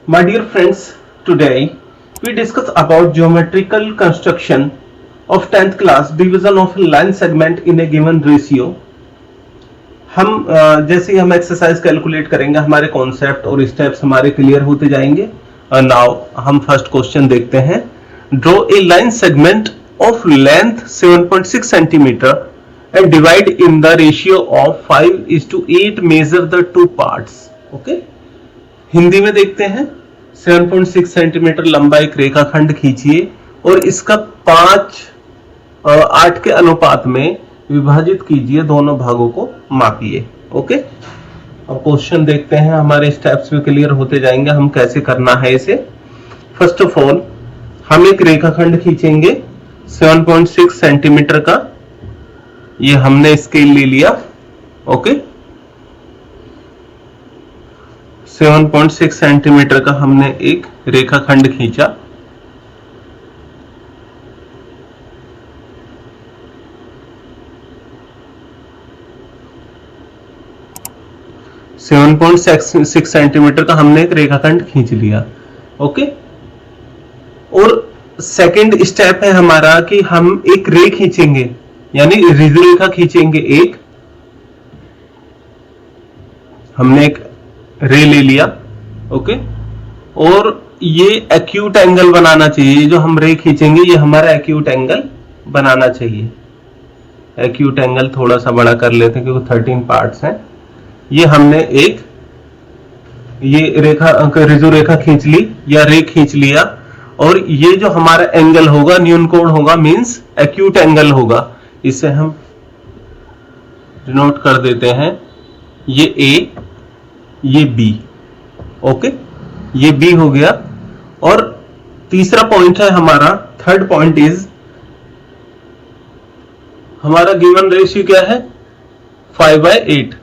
My dear friends, today we discuss about geometrical construction of 10th class division of a line segment in a given ratio. हम जैसे ही हम exercise calculate करेंगे हमारे concept और steps हमारे clear होते जाएंगे. नाउ हम फर्स्ट क्वेश्चन देखते हैं. Draw a line segment of length 7.6 centimetre and divide in the ratio of 5:8 measure the two parts. Okay, Hindi में देखते हैं. 7.6 सेंटीमीटर लंबा एक रेखाखंड खींचिए और इसका 5:8 के अनुपात में विभाजित कीजिए, दोनों भागों को मापिए. ओके, अब क्वेश्चन देखते हैं. हमारे स्टेप्स भी क्लियर होते जाएंगे हम कैसे करना है इसे. फर्स्ट ऑफ ऑल हम एक रेखाखंड खींचेंगे 7.6 सेंटीमीटर का. ये हमने स्केल ले लिया. ओके, 7.6 सेंटीमीटर का हमने एक रेखाखंड खींचा. सेवन पॉइंट सिक्स सेंटीमीटर का हमने एक रेखाखंड खींच लिया. ओके, और सेकंड स्टेप है हमारा कि हम एक रे खींचेंगे, यानी रिजु रेखा खींचेंगे. एक हमने एक रे ले लिया. ओके, और ये एक्यूट एंगल बनाना चाहिए. जो हम रे खींचेंगे ये हमारा एक्यूट एंगल बनाना चाहिए. एक्यूट एंगल थोड़ा सा बड़ा कर लेते हैं क्योंकि 13 पार्ट्स हैं. ये हमने एक ये रेखा रिजु रेखा खींच ली या रे खींच लिया, और ये जो हमारा एंगल होगा न्यून कोण होगा, मींस एक्यूट एंगल होगा. इसे हम डिनोट कर देते हैं. ये ए, ये बी. ओके, ये बी हो गया. और तीसरा पॉइंट है हमारा, थर्ड पॉइंट इज हमारा गिवन रेशियो क्या है, 5/8.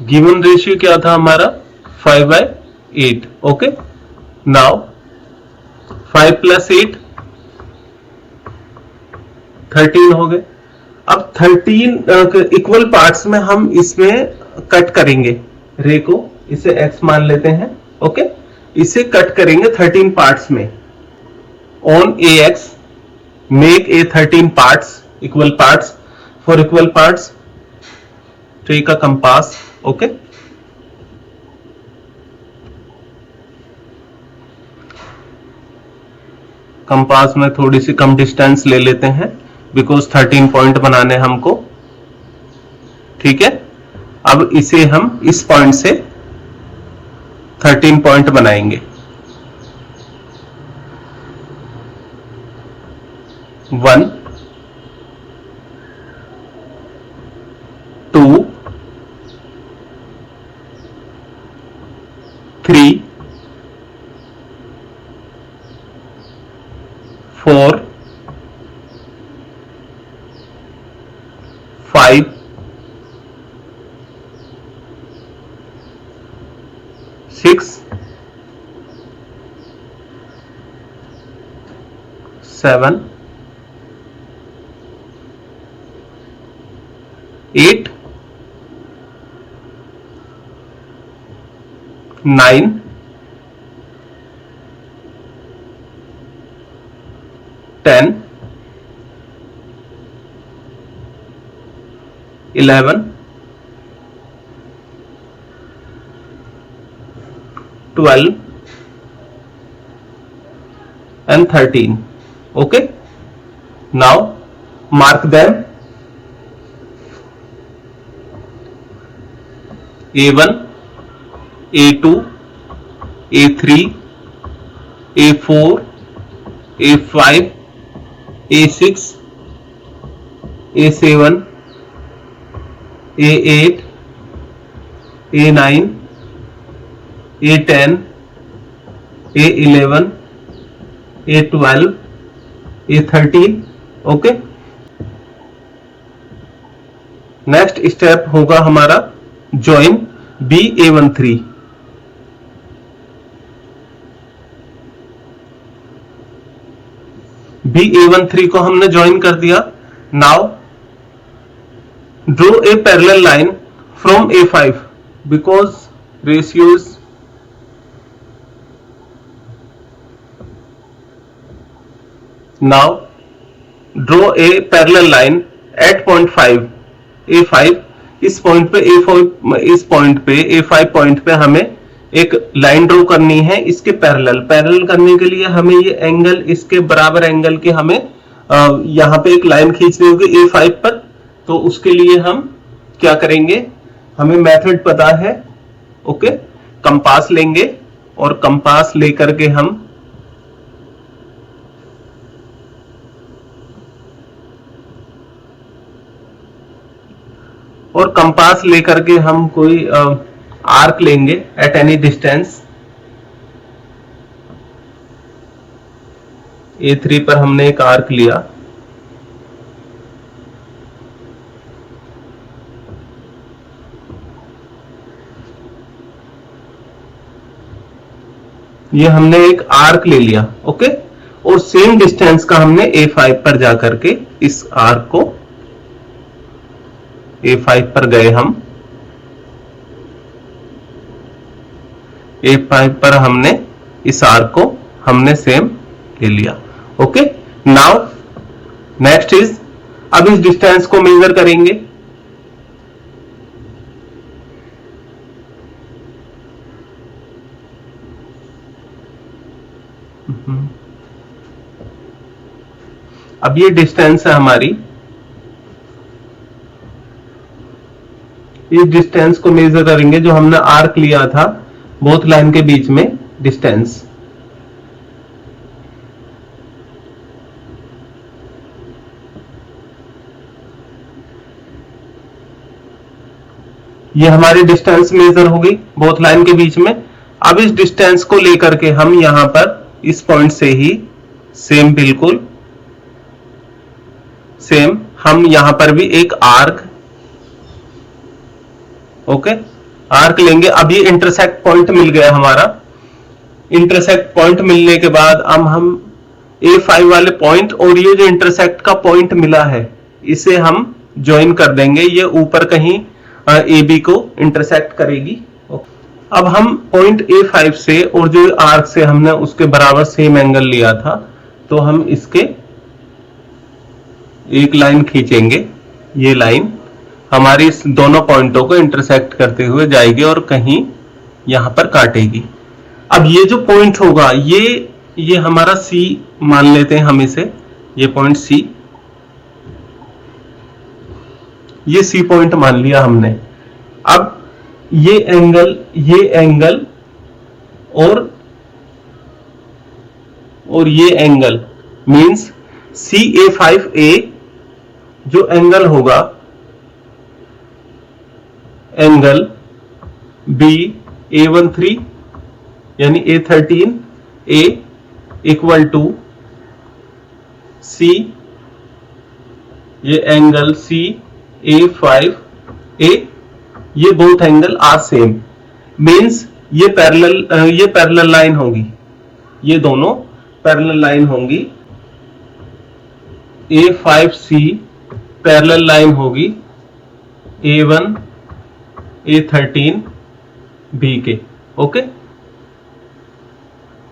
गिवन रेशियो क्या था हमारा, 5/8. ओके, नाउ 5 + 8 13 हो गए. अब 13 इक्वल पार्ट्स में हम इसमें कट करेंगे रे को. इसे x मान लेते हैं. ओके, इसे कट करेंगे 13 पार्ट्स में. On ax make a 13 parts, equal parts. For equal parts take a compass. Okay, compass में थोड़ी सी कम डिस्टेंस ले लेते हैं बिकॉज 13 पॉइंट बनाने हमको. ठीक है, अब इसे हम इस पॉइंट से 13 पॉइंट बनाएंगे. 1 2 3 4 5 6 7 8 9 10 11 12 and 13. Okay, now mark them. A1, A2, A3, A4, A5, A6, A7, A8, A9, A10, A11, A12, A13. Okay, next step होगा हमारा ज्वाइन BA13. BA13 को हमने ज्वाइन कर दिया. Now draw a parallel line from A5 because ratios now draw a parallel line at point 5 A5 इस point पे A5 point पे हमें एक लाइन ड्रॉ करनी है इसके पैरेलल करने के लिए हमें ये एंगल इसके बराबर एंगल के हमें यहाँ पे एक लाइन खींचनी होगी A5 पर। तो उसके लिए हम क्या करेंगे, हमें मेथड पता है, ओके। कंपास लेंगे और कंपास लेकर के हम कोई आर्क लेंगे एट एनी डिस्टेंस। A3 पर हमने एक आर्क लिया, ये हमने एक आर्क ले लिया, ओके। और सेम डिस्टेंस का हमने A5 पर जाकर के इस आर्क को A5 पर गए, हम A5 पर हमने इस आर्क को हमने सेम ले लिया, ओके। नाउ नेक्स्ट इज, अब इस डिस्टेंस को मेजर करेंगे। अब ये डिस्टेंस है हमारी, इस डिस्टेंस को मेजर करेंगे जो हमने आर्क लिया था बोथ लाइन के बीच में डिस्टेंस। ये हमारी डिस्टेंस मेजर होगी बोथ लाइन के बीच में। अब इस डिस्टेंस को लेकर के हम यहां पर इस पॉइंट से ही सेम, बिल्कुल सेम, हम यहां पर भी एक आर्क, ओके, आर्क लेंगे। अब ये इंटरसेक्ट पॉइंट मिल गया हमारा। इंटरसेक्ट पॉइंट मिलने के बाद अब हम A5 वाले पॉइंट और ये जो इंटरसेक्ट का पॉइंट मिला है इसे हम ज्वाइन कर देंगे, ये ऊपर कहीं AB को इंटरसेक्ट करेगी। अब हम पॉइंट A5 से और जो आर्क से हमने उसके बराबर सेम एंगल लिया था, तो हम इसके एक लाइन खींचेंगे। ये लाइन हमारी इस दोनों पॉइंटों को इंटरसेक्ट करते हुए जाएगी और कहीं यहां पर काटेगी। अब ये जो पॉइंट होगा ये हमारा C मान लेते हैं हम इसे, ये पॉइंट C, ये C पॉइंट मान लिया हमने। अब ये एंगल और ये एंगल मींस CA5A जो एंगल होगा, एंगल B A13 यानी A13A इक्वल टू C, ये एंगल CA5A, ये both angle are same, means ये पैरेलल लाइन होगी, ये दोनों पैरेलल लाइन होंगी। A5C पैरेलल लाइन होगी A1 A13B के, ओके।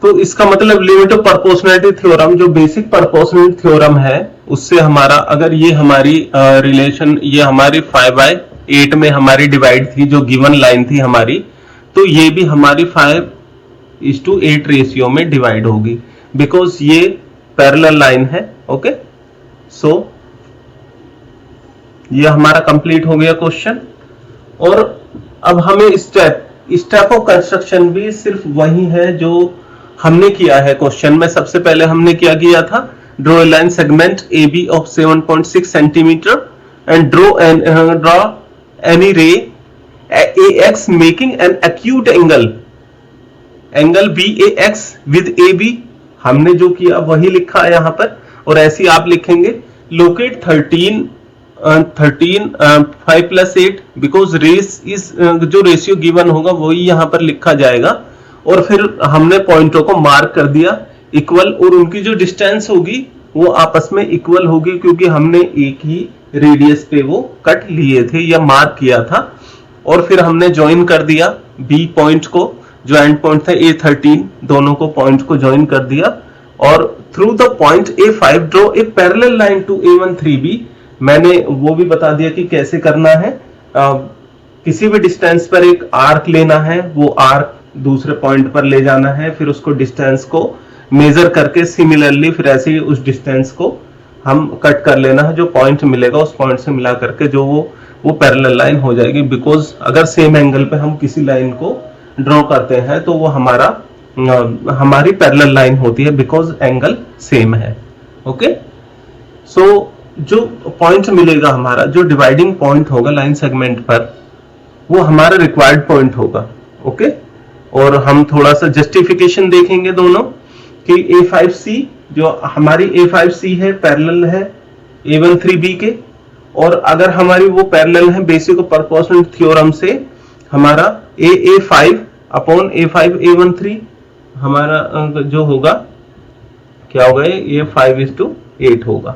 तो इसका मतलब लिमिट ऑफ प्रोपोर्शनैलिटी थ्योरम, जो बेसिक प्रोपोर्शनैलिटी थ्योरम है, उससे हमारा, अगर ये हमारी रिलेशन, ये हमारी 5/8 में हमारी डिवाइड थी, जो गिवन लाइन थी हमारी, तो ये भी हमारी 5:8 रेशियो में डिवाइड होगी, बिकॉज ये पैरेलल लाइन है, ओके। सो ये हमारा कंप्लीट हो गया क्वेश्चन। और अब हमें स्टेप ऑफ कंस्ट्रक्शन भी सिर्फ वही है जो हमने किया है क्वेश्चन में। सबसे पहले हमने क्या किया था, draw a line segment AB of 7.6 centimetre and draw any रे AX making an acute angle BAX with AB। हमने जो किया वही लिखा है यहां पर, और ऐसे आप लिखेंगे लोकेट 13 5+8 बिकॉज रेस इज, जो रेशियो गिवन होगा वही यहां पर लिखा जाएगा। और फिर हमने पॉइंटों को मार्क कर दिया इक्वल, और उनकी जो डिस्टेंस होगी वो आपस में इक्वल होगी, क्योंकि हमने एक ही रेडियस पे वो कट लिए थे या मार्क किया था, और फिर हमने ज्वाइन कर दिया बी पॉइंट को, जो एंड पॉइंट था A13, दोनों को पॉइंट को ज्वाइन कर दिया, और through the point A5 draw a parallel line to A13B। मैंने वो भी बता दिया कि कैसे करना है। किसी भी डिस्टेंस पर एक आर्क लेना है, वो आर्क दूसरे पॉइंट पर ले जाना है, फिर उसको डिस्टेंस को मेजर करके सिमिलरली फिर ऐसे ही उस डिस्टेंस को हम कट कर लेना है। जो पॉइंट मिलेगा उस पॉइंट से मिला करके जो वो पैरेलल लाइन हो जाएगी। बिकॉज अगर सेम एंगल पे हम किसी लाइन को ड्रॉ करते हैं तो वो हमारी पैरेलल लाइन होती है, बिकॉज एंगल सेम है। ओके, सो जो पॉइंट मिलेगा हमारा, जो डिवाइडिंग पॉइंट होगा लाइन सेगमेंट पर, वो हमारा रिक्वायर्ड पॉइंट होगा। ओके, और हम थोड़ा सा जस्टिफिकेशन देखेंगे दोनों कि A5C, जो हमारी A5C है, पैरेलल है A13B के, और अगर हमारी वो पैरेलल है बेसिक और प्रोपोर्शनल थ्योरम से, हमारा AA5 अपॉन A5 A13 हमारा जो होगा क्या होगा, ये 5:8 होगा।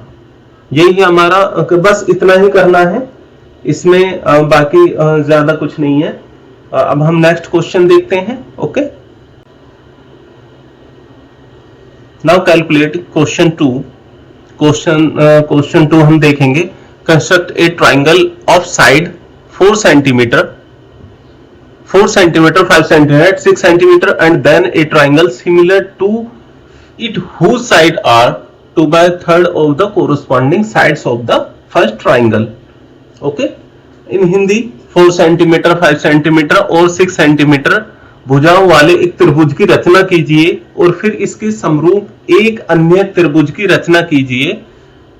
यही हमारा, बस इतना ही करना है, इसमें बाकी ज्यादा कुछ नहीं है। अब हम नेक्स्ट क्वेश्चन देखते हैं। Okay, now calculate question 2। Question 2 हम देखेंगे। Construct a triangle of side 4 centimetre, 5 centimetre, 6 centimetre, and then a triangle similar to it whose side are 2/3 of the corresponding sides of the first triangle। Okay, in Hindi 4 centimetre, 5 centimetre और 6 centimetre भुजाओं वाले एक त्रिभुज की रचना कीजिए, और फिर इसके समरूप एक अन्य त्रिभुज की रचना कीजिए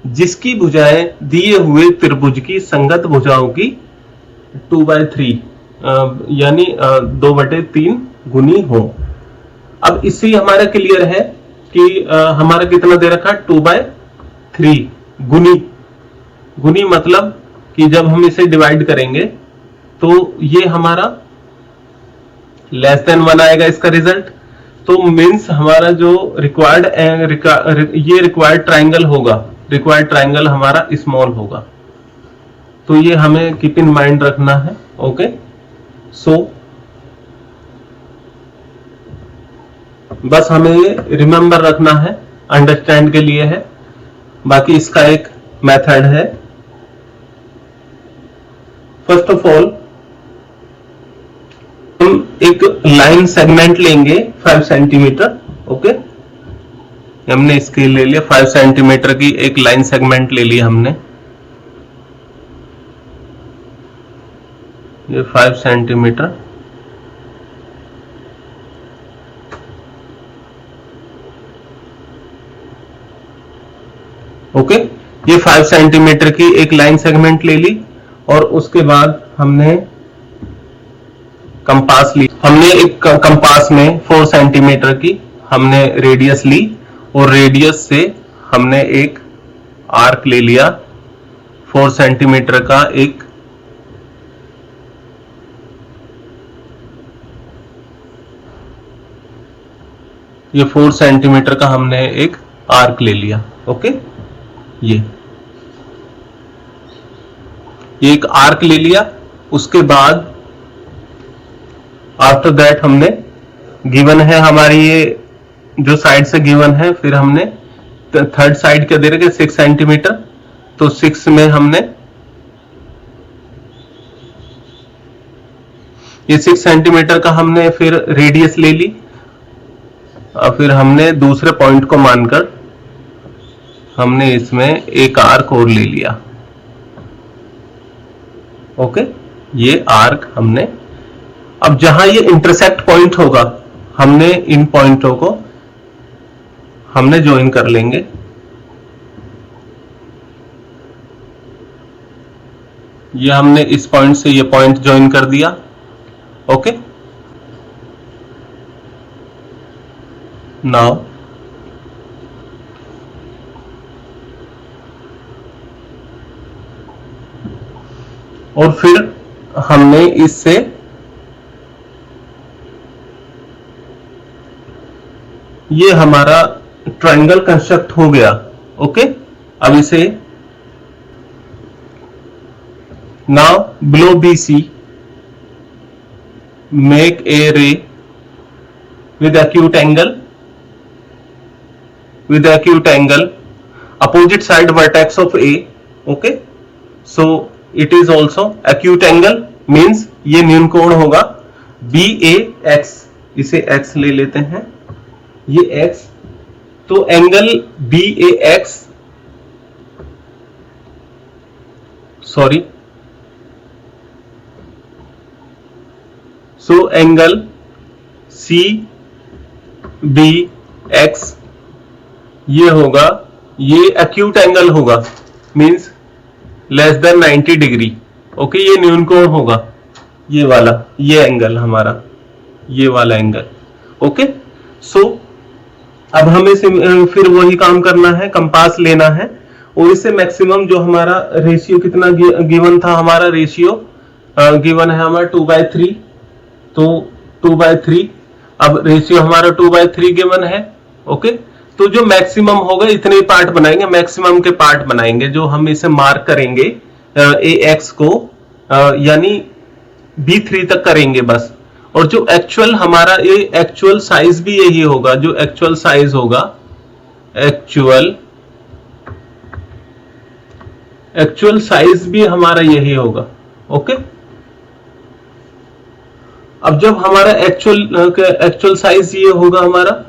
जिसकी भुजाएं दिए हुए त्रिभुज की संगत भुजाओं की 2/3 यानी 2/3 गुनी हो। अब इससे हमारा क्लियर है कि हमारा कितना दे रखा, 2/3 गुनी मतलब कि जब हम इसे डिवाइड करेंगे तो ये हमारा लेस देन 1 आएगा इसका रिजल्ट। तो मीन्स हमारा जो रिक्वायर्ड ट्राइंगल होगा, रिक्वायर्ड ट्राइंगल हमारा स्मॉल होगा। तो ये हमें कीप इन माइंड रखना है। ओके, सो बस हमें ये रिमेंबर रखना है, अंडरस्टैंड के लिए है। बाकी इसका एक मेथड है। फर्स्ट ऑफ ऑल हम एक लाइन सेगमेंट लेंगे 5 सेंटीमीटर। ओके, हमने इसके ले लिया 5 सेंटीमीटर की एक लाइन सेगमेंट ले ली हमने। ये 5 सेंटीमीटर, ओके, ये 5 सेंटीमीटर की एक लाइन सेगमेंट ले ली, और उसके बाद हमने कंपास ली। हमने एक कंपास में 4 सेंटीमीटर की हमने रेडियस ली, और रेडियस से हमने एक आर्क ले लिया 4 सेंटीमीटर का। एक ये 4 सेंटीमीटर का हमने एक आर्क ले लिया। ओके, ये एक आर्क ले लिया। उसके बाद आफ्टर दैट हमने गिवन है हमारी ये जो साइड से गिवन है, फिर हमने थर्ड साइड क्या दे रखे 6 सेंटीमीटर, तो 6 में हमने ये 6 सेंटीमीटर का हमने फिर रेडियस ले ली, और फिर हमने दूसरे पॉइंट को मानकर हमने इसमें एक आर्क और ले लिया। ओके, ये आर्क हमने, अब जहां ये इंटरसेक्ट पॉइंट होगा हमने इन पॉइंटों को हमने ज्वाइन कर लेंगे। ये हमने इस पॉइंट से ये पॉइंट ज्वाइन कर दिया। ओके, नाउ और फिर हमने इससे ये हमारा ट्रायंगल कंस्ट्रक्ट हो गया। ओके, अब इसे now below BC make a ray with acute angle opposite side vertex of A. okay, so it is also acute angle means ये न्यून कोण होगा BAX, इसे X ले लेते हैं, ये X, तो angle BAX, sorry, so angle CBX ये होगा, ये एक्यूट एंगल होगा means less than 90 degree. Okay, ये न्यून कोण होगा, ये वाला, ये एंगल हमारा, ये वाला एंगल। ओके, सो अब हमें फिर वही काम करना है, कंपास लेना है और इससे मैक्सिमम जो हमारा रेशियो कितना गिवन था, हमारा रेशियो गिवन है हमारा 2/3, तो 2/3, अब रेशियो हमारा 2/3 गिवन है। ओके, तो जो मैक्सिमम होगा इतने पार्ट बनाएंगे, मैक्सिमम के पार्ट बनाएंगे, जो हम इसे मार्क करेंगे AX को, यानी B3 तक करेंगे बस। और जो एक्चुअल हमारा ये एक्चुअल साइज भी यही होगा, जो एक्चुअल साइज होगा, एक्चुअल साइज भी हमारा यही होगा। ओके, अब जब हमारा एक्चुअल साइज ये होगा हमारा,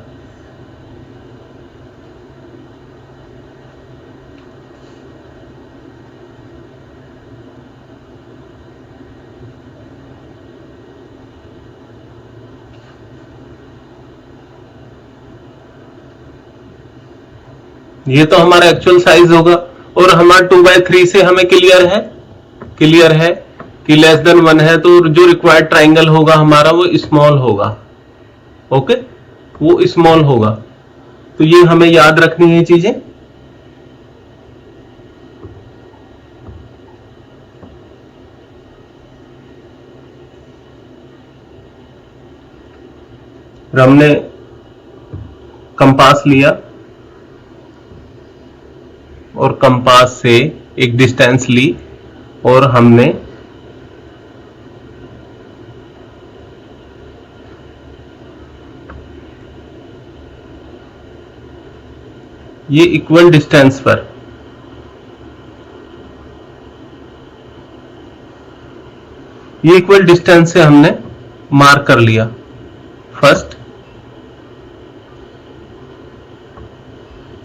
ये तो हमारा एक्चुअल साइज होगा और हमारा 2/3 से हमें क्लियर है कि लेस देन 1 है, तो जो रिक्वायर्ड ट्राइंगल होगा हमारा वो स्मॉल होगा। ओके, वो स्मॉल होगा, तो ये हमें याद रखनी है चीजें। हमने कंपास लिया और कंपास से एक डिस्टेंस ली और हमने ये इक्वल डिस्टेंस पर से हमने मार्क कर लिया फर्स्ट,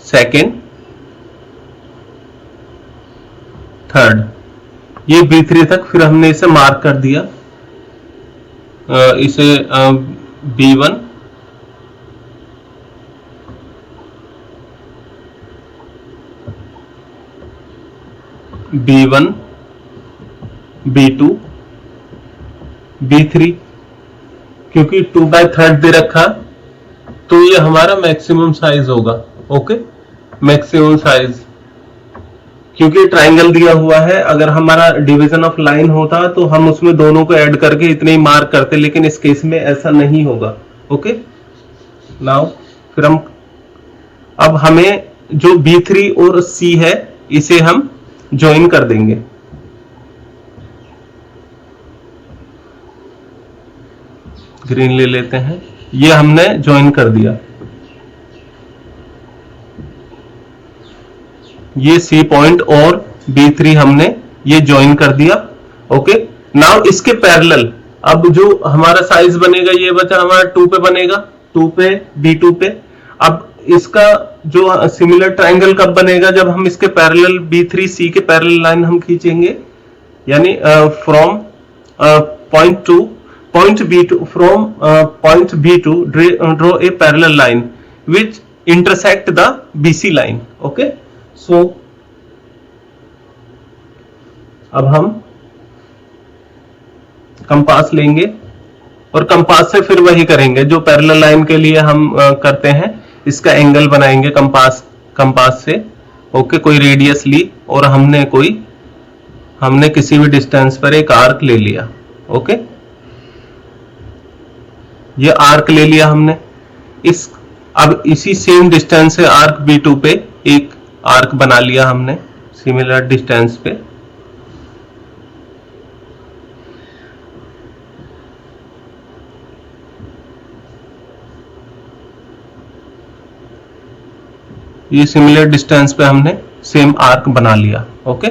सेकंड, थर्ड, ये B3 तक, फिर हमने इसे मार्क कर दिया, इसे B1, B1, B2, B3, क्योंकि 2/3 दे रखा तो ये हमारा मैक्सिमम साइज होगा। ओके, मैक्सिमम साइज, क्योंकि ट्राइंगल दिया हुआ है, अगर हमारा डिवीजन ऑफ लाइन होता तो हम उसमें दोनों को ऐड करके इतने ही मार्क करते, लेकिन इस केस में ऐसा नहीं होगा। ओके, नाउ फिर हम, अब हमें जो B3 और C है इसे हम ज्वाइन कर देंगे। ग्रीन ले लेते हैं, ये हमने ज्वाइन कर दिया, ये C पॉइंट और B3 हमने ये ज्वाइन कर दिया। ओके, नाउ इसके पैरेलल अब जो हमारा साइज बनेगा ये बचा हमारा 2 पे बनेगा, 2 पे, B2 पे। अब इसका जो सिमिलर ट्राइंगल कब बनेगा, जब हम इसके पैरेलल B3C के पैरेलल लाइन हम खींचेंगे, यानी from point B2 from point B2 draw a parallel line which intersect the BC line. Okay, so अब हम कंपास लेंगे और कंपास से फिर वही करेंगे जो पैरेलल लाइन के लिए हम करते हैं, इसका एंगल बनाएंगे कंपास से। ओके, कोई रेडियस ली और हमने किसी भी डिस्टेंस पर एक आर्क ले लिया। ओके, ये आर्क ले लिया हमने, अब इसी सेम डिस्टेंस से आर्क B2 पे एक आर्क बना लिया हमने सिमिलर डिस्टेंस पे। ये सिमिलर डिस्टेंस पे हमने सेम आर्क बना लिया। ओके,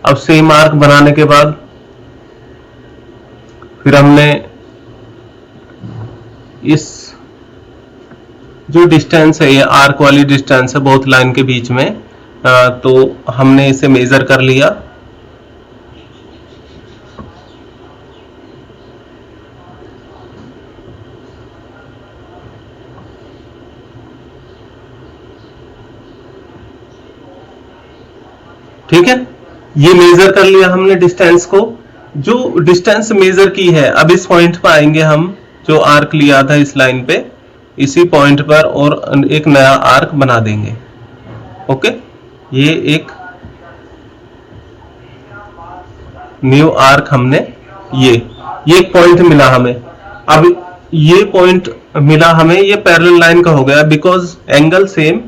अब सेम आर्क बनाने के बाद फिर हमने इस जो डिस्टेंस है, ये आर्क वाली डिस्टेंस है बोथ लाइन के बीच में, तो हमने इसे मेजर कर लिया। ठीक है, ये मेजर कर लिया हमने डिस्टेंस को। जो डिस्टेंस मेजर की है, अब इस पॉइंट पर आएंगे हम, जो आर्क लिया था इस लाइन पे, इसी पॉइंट पर और एक नया आर्क बना देंगे। ओके, ये एक न्यू आर्क हमने ये एक पॉइंट मिला हमें। अब ये पॉइंट मिला हमें, ये पैरेलल लाइन का हो गया बिकॉज एंगल सेम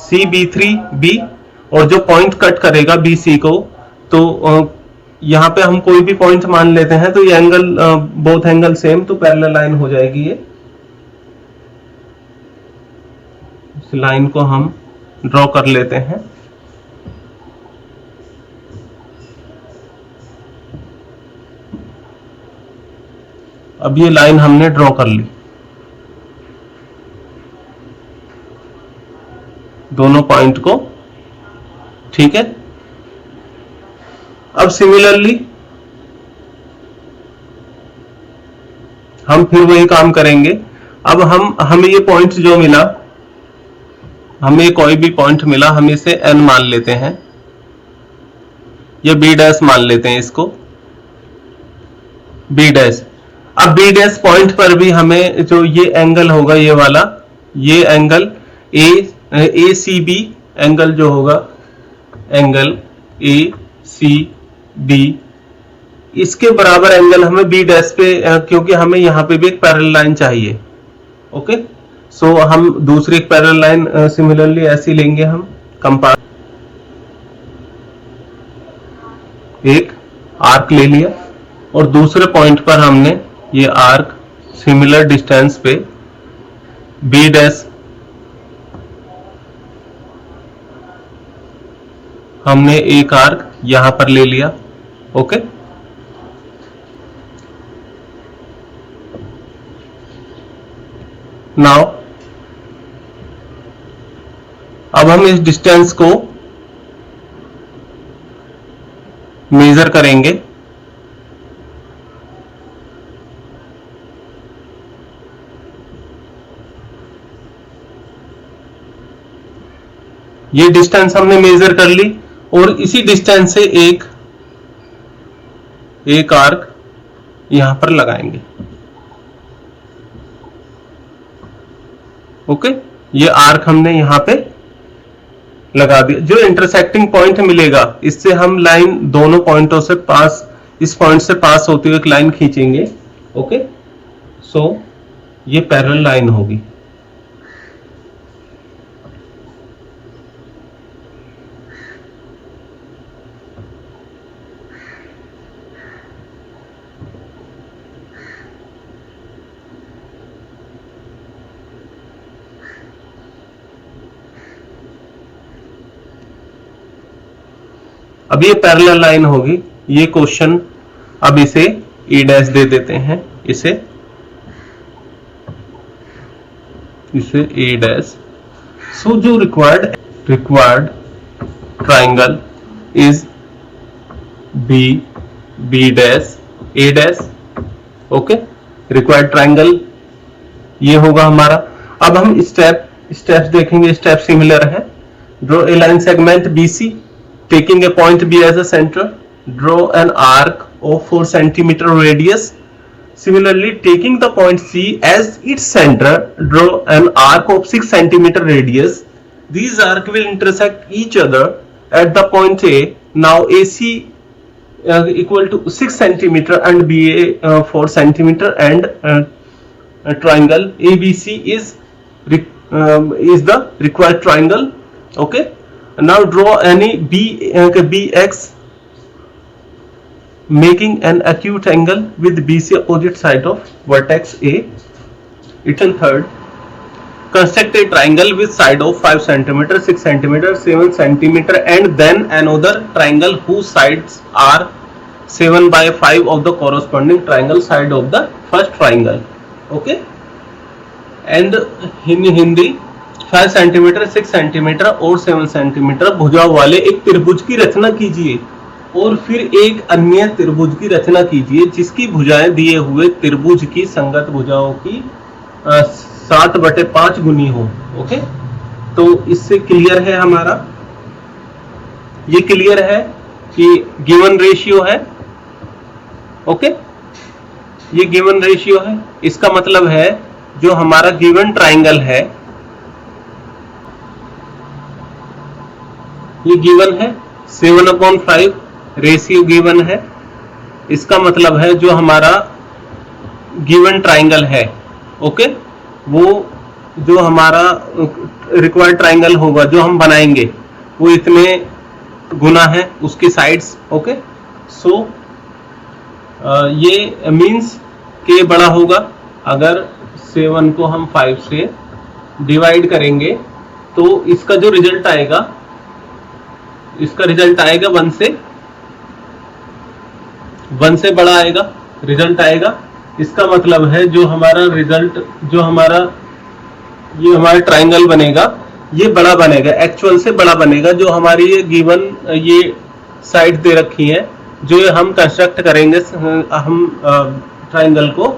CB3B, और जो पॉइंट कट करेगा BC को, तो यहाँ पे हम कोई भी पॉइंट मान लेते हैं, तो ये एंगल बोथ एंगल सेम, तो पैरेलल लाइन हो जाएगी ये। इस लाइन को हम ड्रॉ कर लेते हैं। अब ये लाइन हमने ड्रॉ कर ली दोनों पॉइंट को। ठीक है, अब सिमिलरली हम फिर वही काम करेंगे। अब हमें ये पॉइंट जो मिला, हमें कोई भी पॉइंट मिला, हम इसे N मान लेते हैं, या B' मान लेते हैं इसको, B'। अब B' पॉइंट पर भी हमें जो ये एंगल होगा, ये वाला, ये एंगल ACB एंगल जो होगा, एंगल ACB, इसके बराबर एंगल हमें B' पे, क्योंकि हमें यहाँ पे भी एक पैरेलल लाइन चाहिए। ओके, सो हम दूसरी एक पैरेलल लाइन सिमिलरली ऐसी लेंगे, हम कंपास एक आर्क ले लिया, और दूसरे पॉइंट पर हमने ये आर्क सिमिलर डिस्टेंस पे B' हमने एक आर्क यहां पर ले लिया। ओके, नाउ अब हम इस डिस्टेंस को मेजर करेंगे। ये डिस्टेंस हमने मेजर कर ली, और इसी डिस्टेंस से एक आर्क यहां पर लगाएंगे। ओके, ये आर्क हमने यहां पे लगा दिया। जो इंटरसेक्टिंग पॉइंट मिलेगा, इससे हम लाइन दोनों पॉइंटों से पास, इस पॉइंट से पास होते हुए एक लाइन खींचेंगे। ओके, सो ये पैरेलल लाइन होगी। अब ये पैरेलल लाइन होगी, ये क्वेश्चन, अब इसे E' दे देते हैं, इसे A'। सो जो required triangle is B' A'। Okay, required triangle ये होगा हमारा। अब हम स्टेप्स देखेंगे, स्टेप सिमिलर है। Draw a line segment BC taking a point B as a center, draw an arc of 4 cm radius. Similarly, taking the point C as its center, draw an arc of 6 cm radius. These arcs will intersect each other at the point A. Now AC equal to 6 cm and BA 4 cm, and a triangle ABC is the required triangle. Okay, now draw any bx making an acute angle with BC opposite side of vertex A. It's in third. Construct a triangle with side of 5 cm, 6 cm, 7 cm and then another triangle whose sides are 7 by 5 of the corresponding triangle side of the first triangle. Okay, and in Hindi 5 centimetre, 6 centimetre और 7 centimetre भुजाओं वाले एक त्रिभुज की रचना कीजिए और फिर एक अन्य त्रिभुज की रचना कीजिए जिसकी भुजाएं दिए हुए त्रिभुज की संगत भुजाओं की 7/5 गुनी हो। ओके, तो इससे क्लियर है हमारा, ये क्लियर है कि गिवन रेशियो है। ओके, ये गिवन रेशियो है, इसका मतलब है जो हमारा गिवन ट्राइंगल है ये गिवन है 7/5 रेशियो गिवन है। इसका मतलब है जो हमारा गिवन ट्राइंगल है, ओके, वो जो हमारा रिक्वायर्ड ट्राइंगल होगा जो हम बनाएंगे वो इतने गुना है उसकी साइड्स। ओके, सो ये मींस के बड़ा होगा। अगर 7 को हम 5 से डिवाइड करेंगे तो इसका जो रिजल्ट आएगा, इसका रिजल्ट आएगा 1 से बड़ा आएगा, रिजल्ट आएगा। इसका मतलब है जो हमारा रिजल्ट, जो हमारा ये हमारा ट्राइंगल बनेगा ये बड़ा बनेगा, एक्चुअल से बड़ा बनेगा। जो हमारी ये गिवन ये साइड दे रखी है जो हम कंस्ट्रक्ट करेंगे हम ट्राइंगल को,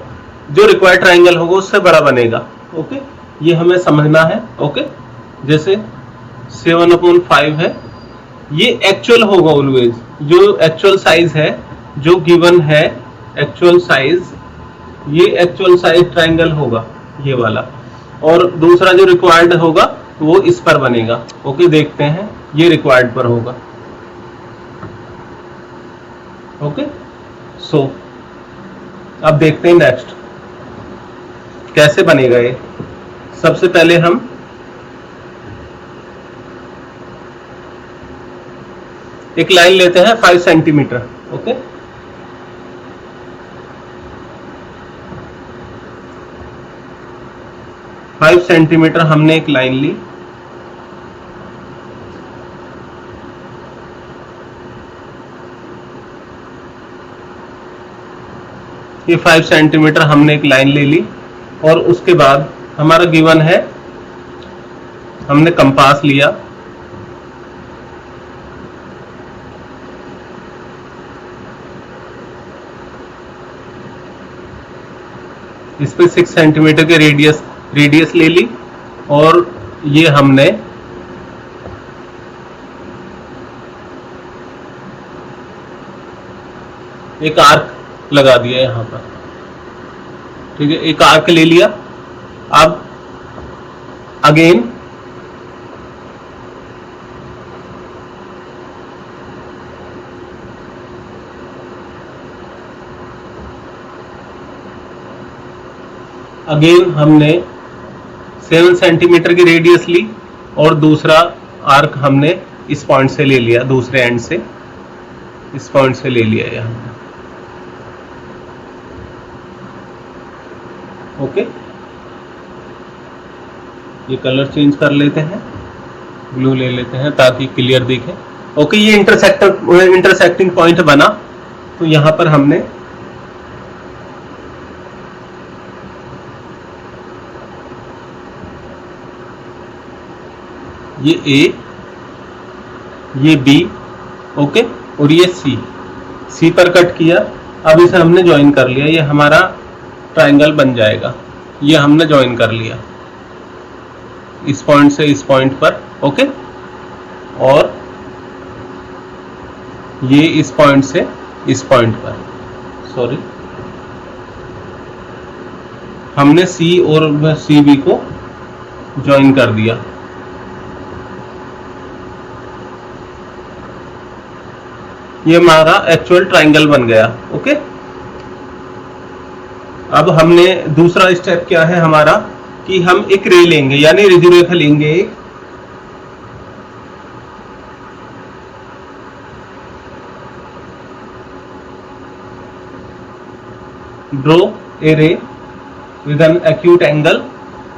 जो रिक्वायर्ड ट्राइंगल होगा उससे बड़ा बनेगा। ओके, ये हमें समझना है। ओके, जैसे 7/5 है, ये एक्चुअल होगा ऑलवेज, जो एक्चुअल साइज है जो गिवन है, एक्चुअल साइज, ये एक्चुअल साइज ट्राइंगल होगा ये वाला, और दूसरा जो रिक्वायर्ड होगा वो इस पर बनेगा। ओके, देखते हैं ये रिक्वायर्ड पर होगा। ओके, सो अब देखते हैं नेक्स्ट कैसे बनेगा ये। सबसे पहले हम एक लाइन लेते हैं 5 सेंटीमीटर। ओके, फाइव सेंटीमीटर हमने एक लाइन ली, ये 5 सेंटीमीटर हमने एक लाइन ले ली और उसके बाद हमारा गिवन है, हमने कंपास लिया, इस पे 6 सेंटीमीटर के रेडियस ले ली और ये हमने एक आर्क लगा दिया यहां पर। ठीक है, एक आर्क ले लिया। अब अगेन हमने 7 सेंटीमीटर की रेडियस ली और दूसरा आर्क हमने इस पॉइंट से ले लिया, दूसरे एंड से इस पॉइंट से ले लिया यहां। ओके, ये कलर चेंज कर लेते हैं, ब्लू ले लेते हैं ताकि क्लियर दिखे। ओके, ये इंटरसेक्टिंग पॉइंट बना, तो यहां पर हमने ये ए, ये बी, ओके, और ये सी पर कट किया। अब इसे हमने ज्वाइन कर लिया, ये हमारा ट्राइंगल बन जाएगा। ये हमने ज्वाइन कर लिया इस पॉइंट से इस पॉइंट पर। ओके, और ये इस पॉइंट से इस पॉइंट पर, सॉरी, हमने सी और सी बी को ज्वाइन कर दिया। ये हमारा एक्चुअल ट्राइंगल बन गया। ओके, अब हमने दूसरा स्टेप क्या है हमारा कि हम एक रे लेंगे, यानी रेखा लेंगे एक, draw a ray with an acute angle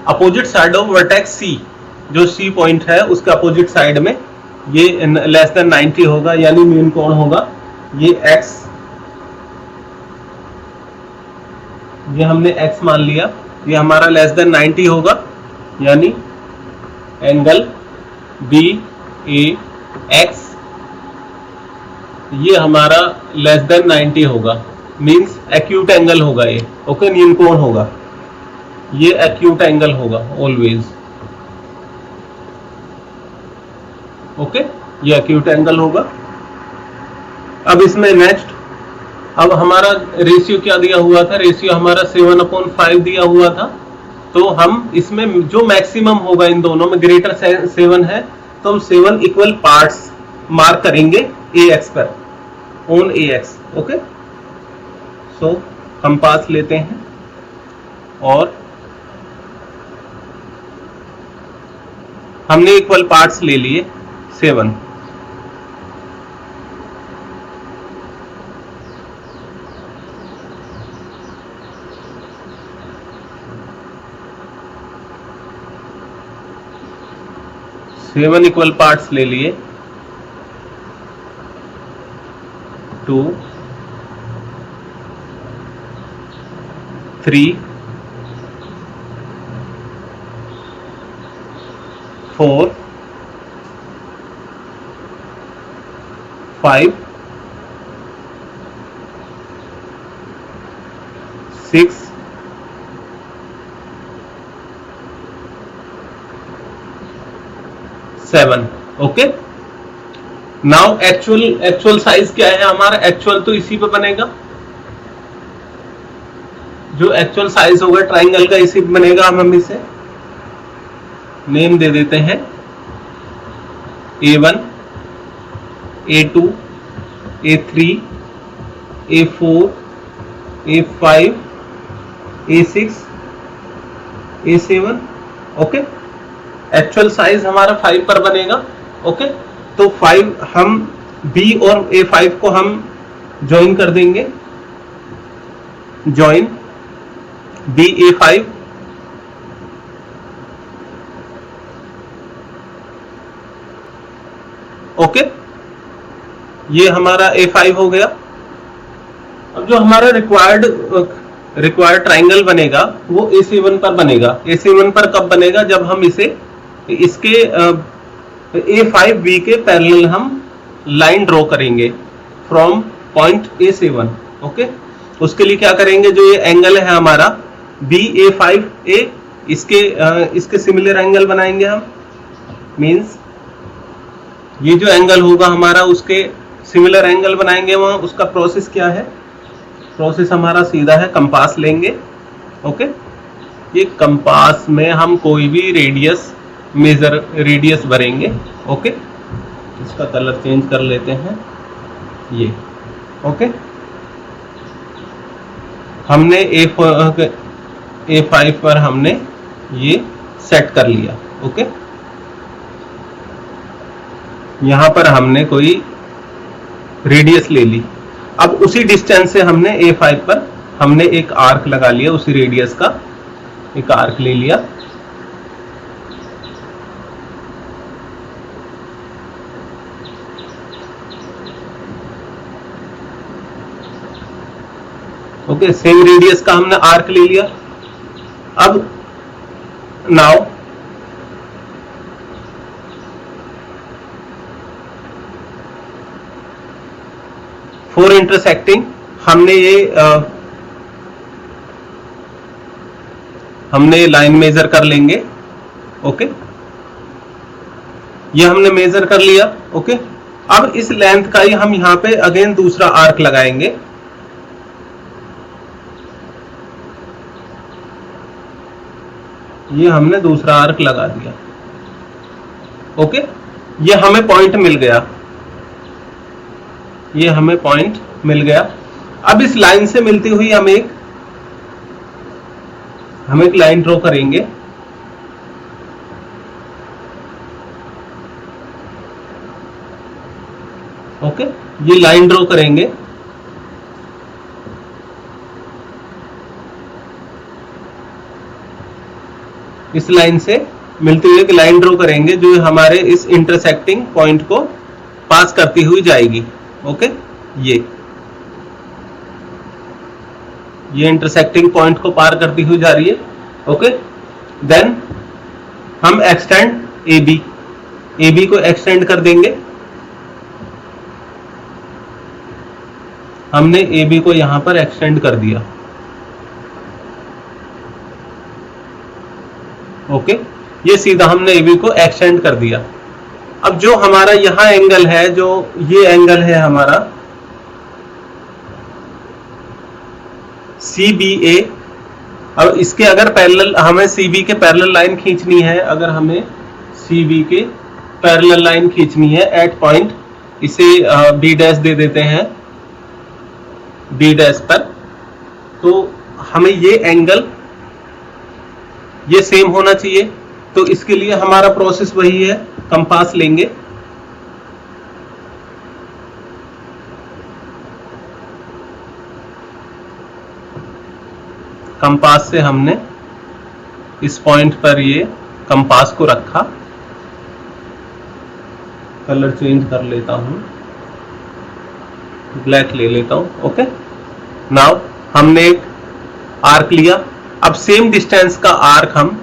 opposite side of vertex C, जो सी पॉइंट है उसके अपोजिट साइड में ये लेस देन 90 होगा, यानी मीन कोण होगा ये x, ये हमने x मान लिया, ये हमारा लेस देन 90 होगा, यानी एंगल बी ए एक्स ये हमारा लेस देन 90 होगा, मींस एक्यूट एंगल होगा ये। ओके, न्यून कोण होगा, ये एक्यूट एंगल होगा ऑलवेज। ओके, ये एक्यूट एंगल होगा। अब इसमें नेक्स्ट, अब हमारा रेशियो क्या दिया हुआ था, रेशियो हमारा 7/5 दिया हुआ था, तो हम इसमें जो मैक्सिमम होगा इन दोनों में ग्रेटर 7 है, तो हम 7 इक्वल पार्ट्स मार्क करेंगे ए एक्स पर, on A X. Okay, so compass लेते हैं और हमने इक्वल पार्ट्स ले लिए 7। सेवन इक्वल पार्ट्स ले लिए, 2 3 4 5 6 7। ओके, नाउ एक्चुअल साइज क्या है हमारा, एक्चुअल तो इसी पे बनेगा, जो एक्चुअल साइज होगा ट्राइंगल का इसी पे बनेगा। हम इसे नेम दे देते हैं A1 A2 A3 A4 A5 A6 A7। Okay, actual size हमारा 5 पर बनेगा। ओके, तो 5 हम B और A5 को हम ज्वाइन कर देंगे, ज्वाइन B A5, ओके, ये हमारा A5 हो गया। अब जो हमारा रिक्वायर्ड ट्राइंगल बनेगा वो A7 पर बनेगा। A7 पर कब बनेगा, जब हम इसके A5B के पैरेलल हम लाइन ड्रॉ करेंगे फ्रॉम पॉइंट A7। ओके, उसके लिए क्या करेंगे, जो ये एंगल है हमारा BA5A, इसके सिमिलर एंगल बनाएंगे हम, मींस ये जो एंगल होगा हमारा उसके सिमिलर एंगल बनाएंगे वहां। उसका प्रोसेस क्या है, प्रोसेस हमारा सीधा है, कंपास लेंगे। ओके, ये कंपास में हम कोई भी रेडियस भरेंगे। ओके, इसका कलर चेंज कर लेते हैं, ये। ओके, हमने A5 पर हमने ये सेट कर लिया। ओके, यहां पर हमने कोई रेडियस ले ली। अब उसी डिस्टेंस से हमने A5 पर हमने एक आर्क लगा लिया, उसी रेडियस का एक आर्क ले लिया। ओके, सेम रेडियस का हमने आर्क ले लिया। अब नाउ फॉर इंटरसेक्टिंग हमने लाइन मेजर कर लेंगे। ओके, ये हमने मेजर कर लिया। ओके, अब इस लेंथ का ही हम यहां पे अगेन दूसरा आर्क लगाएंगे। ये हमने दूसरा आर्क लगा दिया। ओके, ये हमें पॉइंट मिल गया, ये हमें पॉइंट मिल गया। अब इस लाइन से मिलती हुई हम एक लाइन ड्रॉ करेंगे। ओके, ये लाइन ड्रॉ करेंगे। इस लाइन से मिलते हुए एक लाइन ड्रॉ करेंगे जो हमारे इस इंटरसेक्टिंग पॉइंट को पास करती हुई जाएगी। ओके, ये इंटरसेक्टिंग पॉइंट को पार करती हुई जा रही है। ओके, देन हम एक्सटेंड ए बी को एक्सटेंड कर देंगे। हमने ए बी को यहां पर एक्सटेंड कर दिया। ओके, ये सीधा हमने ए बी को एक्सटेंड कर दिया। अब जो हमारा यहां एंगल है, जो ये एंगल है हमारा CBA, अब इसके अगर पैरेलल हमें CB के पैरेलल लाइन खींचनी है, अगर हमें CB के पैरेलल लाइन खींचनी है एट पॉइंट, इसे B डैश दे देते हैं, B डैश पर, तो हमें ये एंगल ये सेम होना चाहिए। तो इसके लिए हमारा प्रोसेस वही है, कंपास लेंगे, कंपास से हमने इस पॉइंट पर ये कंपास को रखा। कलर चेंज कर लेता हूं, ब्लैक ले लेता हूं। ओके, नाउ हमने एक आर्क लिया। अब सेम डिस्टेंस का आर्क हम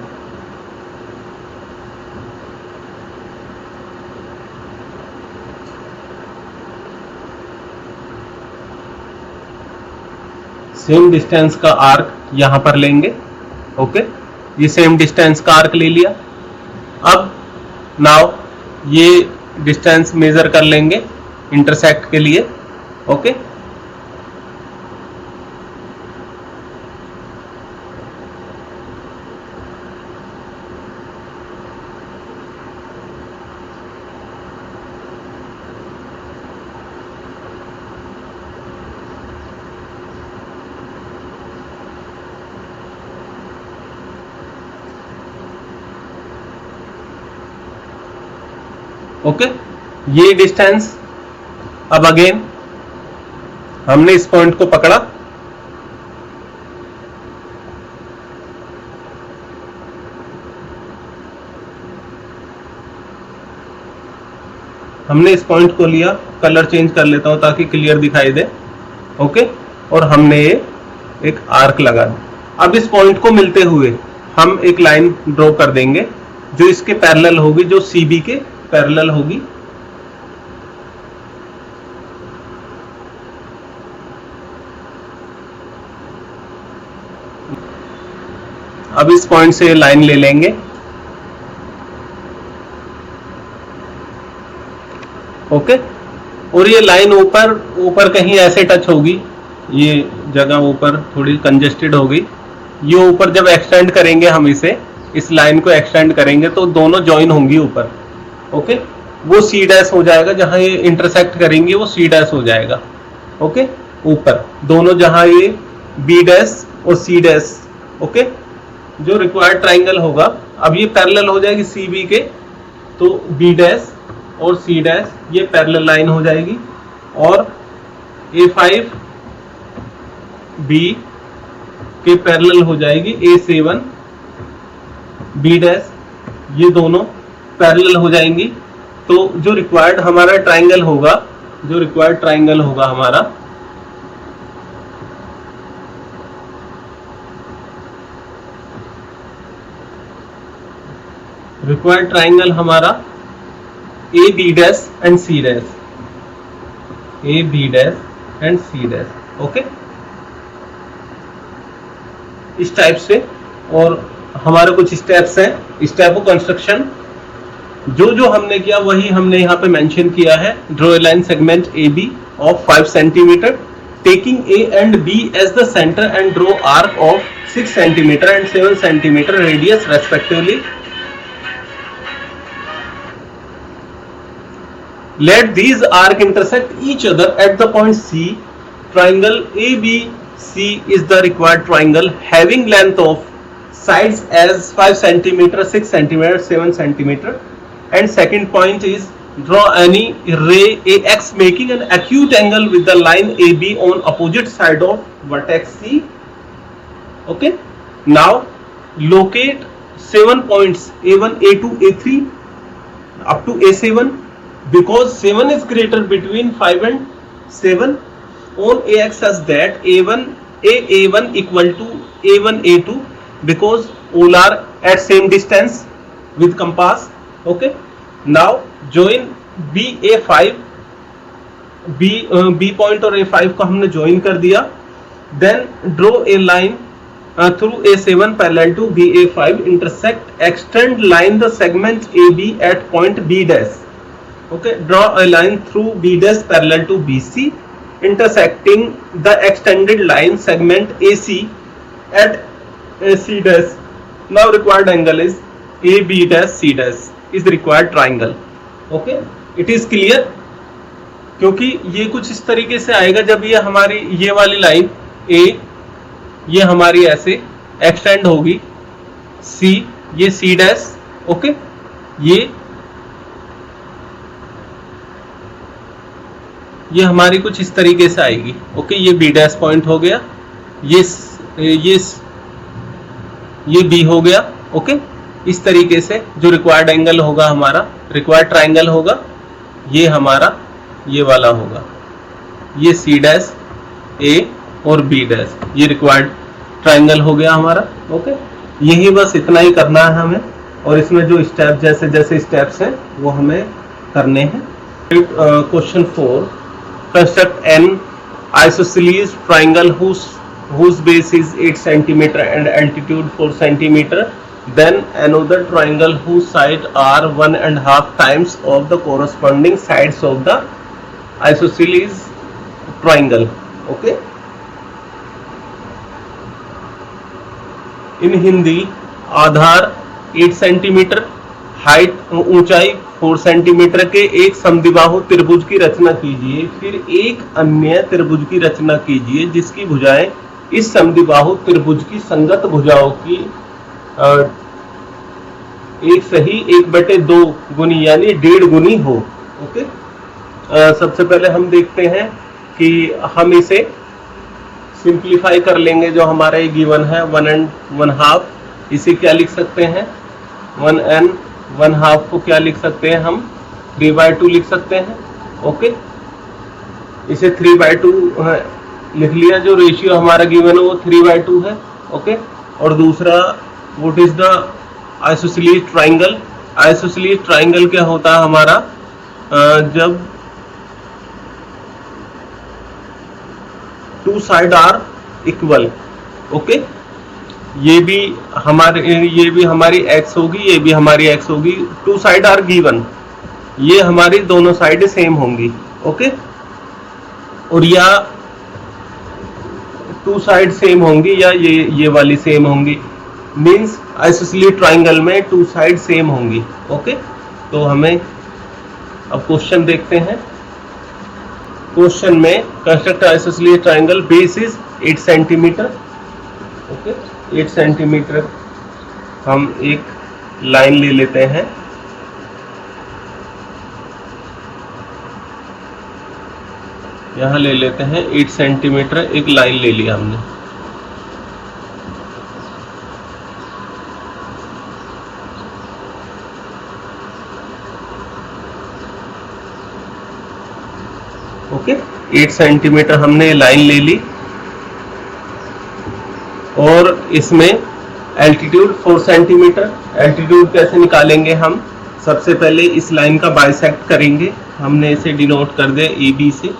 यहां पर लेंगे। ओके, ये सेम डिस्टेंस का आर्क ले लिया। अब नाउ ये डिस्टेंस मेजर कर लेंगे इंटरसेक्ट के लिए। ओके, ओके, ये डिस्टेंस। अब अगेन हमने इस पॉइंट को पकड़ा, हमने इस पॉइंट को लिया। कलर चेंज कर लेता हूं ताकि क्लियर दिखाई दे। ओके, और हमने ये एक आर्क लगा दिया। अब इस पॉइंट को मिलते हुए हम एक लाइन ड्रॉ कर देंगे जो इसके पैरेलल होगी, जो CB के पैरेलल होगी। अब इस पॉइंट से लाइन ले लेंगे। ओके, और ये लाइन ऊपर कहीं ऐसे टच होगी, ये जगह ऊपर थोड़ी कंजेस्टेड होगी। ये ऊपर जब एक्सटेंड करेंगे हम इस लाइन को एक्सटेंड करेंगे तो दोनों ज्वाइन होंगी ऊपर। ओके, वो C डैश हो जाएगा, जहां ये इंटरसेक्ट करेंगे वो C डैश हो जाएगा। ओके, ऊपर दोनों जहां ये B डैश और C डैश। ओके, जो रिक्वायर्ड ट्राइंगल होगा, अब ये पैरेलल हो जाएगी CB के, तो B डैश और C डैश ये पैरेलल लाइन हो जाएगी, और A5 B के पैरेलल हो जाएगी A7 B डैश, ये दोनों पैरेलल हो जाएंगी। तो जो रिक्वायर्ड हमारा ट्राइंगल होगा, हमारा रिक्वायर्ड ट्राइंगल हमारा AB dash and C dash, AB dash and C dash. Okay, इस टाइप से। और हमारे कुछ स्टेप्स हैं, स्टेप ऑफ कंस्ट्रक्शन। जो हमने किया वही हमने यहाँ पे मेंशन किया है। Draw a line segment AB of 5 centimetre, taking A and B as the center and draw arc of 6 centimeter and 7 centimeter radius respectively. Let these arc intersect each other at the point C. Triangle ABC is the required triangle having length of sides as 5 centimeter, 6 centimeter, 7 centimeter. And second point is draw any ray AX making an acute angle with the line AB on opposite side of vertex C. Okay. Now locate 7 points A1, A2, A3 up to A7, because 7 is greater between 5 and 7 on AX such that A1 equal to A1, A2, because all are at same distance with compass. Okay, now join B A5, B point और A5 को हमने join कर दिया. Then draw a line through A7 parallel to BA5, intersect, extend line the segment AB at point B dash. Okay, draw a line through B dash parallel to BC, intersecting the extended line segment AC at C dash. Now required angle is AB dash C dash is the required triangle. Okay, it is clear? क्योंकि ये कुछ इस तरीके से आएगा जब ये हमारी ये वाली लाइन A ये हमारी ऐसे एक्सटेंड होगी, C ये C डैश. ओके, ये हमारी कुछ इस तरीके से आएगी. ओके, ये B डैश पॉइंट हो गया, ये B हो गया. ओके, इस तरीके से जो रिक्वायर्ड एंगल होगा हमारा, रिक्वायर्ड ट्राइंगल होगा, ये हमारा ये वाला होगा, ये C डैश A और B डैश, ये रिक्वायर्ड ट्राइंगल हो गया हमारा. ओके, यही बस इतना ही करना है हमें, और इसमें जो स्टेप जैसे जैसे स्टेप्स हैं वो हमें करने हैं. Question 4, construct N isosceles triangle whose base is 8 cm and altitude 4 cm, then another triangle whose sides are 1.5 times of the corresponding sides of the isosceles triangle. Okay, in Hindi, Aadhaar 8 centimetre, height ऊंचाई 4 centimetre के एक समद्विबाहु त्रिभुज की रचना कीजिए. फिर एक अन्य त्रिभुज की रचना कीजिए जिसकी भुजाएं इस समद्विबाहु त्रिभुज की संगत भुजाओं की 1/2 गुनी यानी 1.5 गुनी हो. ओके, सबसे पहले हम देखते हैं कि हम इसे सिंप्लीफाई कर लेंगे. जो हमारा ये गिवन है 1 and 1/2, इसे क्या लिख सकते हैं, 1 and 1/2 को क्या लिख सकते हैं हम, 3/2 लिख सकते हैं. ओके, इसे 3/2 लिख लिया. जो रेशियो हमारा गिवन है वो 3/2 है. ओके, और दूसरा, what is the isosceles triangle. Isosceles triangle क्या होता है हमारा, जब two side are equal. Okay, ये भी हमारी x होगी, ये भी हमारी x होगी. टू साइड आर गिवन, ये हमारी दोनों साइड सेम होंगी. ओके, और या टू साइड सेम होंगी या ये वाली सेम होंगी, मींस आइसोसेलेस ट्राइंगल में टू साइड सेम होंगी. ओके, तो हमें अब क्वेश्चन देखते हैं. क्वेश्चन में construct isosceles triangle, base is 8 centimetre. Okay, 8 centimetre हम एक लाइन ले लेते हैं. यहां ले लेते हैं 8 सेंटीमीटर, एक लाइन ले लिया हमने. ओके, 8 सेंटीमीटर हमने लाइन ले ली, और इसमें एल्टीट्यूड 4 सेंटीमीटर. एल्टीट्यूड कैसे निकालेंगे हम, सबसे पहले इस लाइन का बाइसेक्ट करेंगे. हमने इसे डिनोट कर दिया AB से,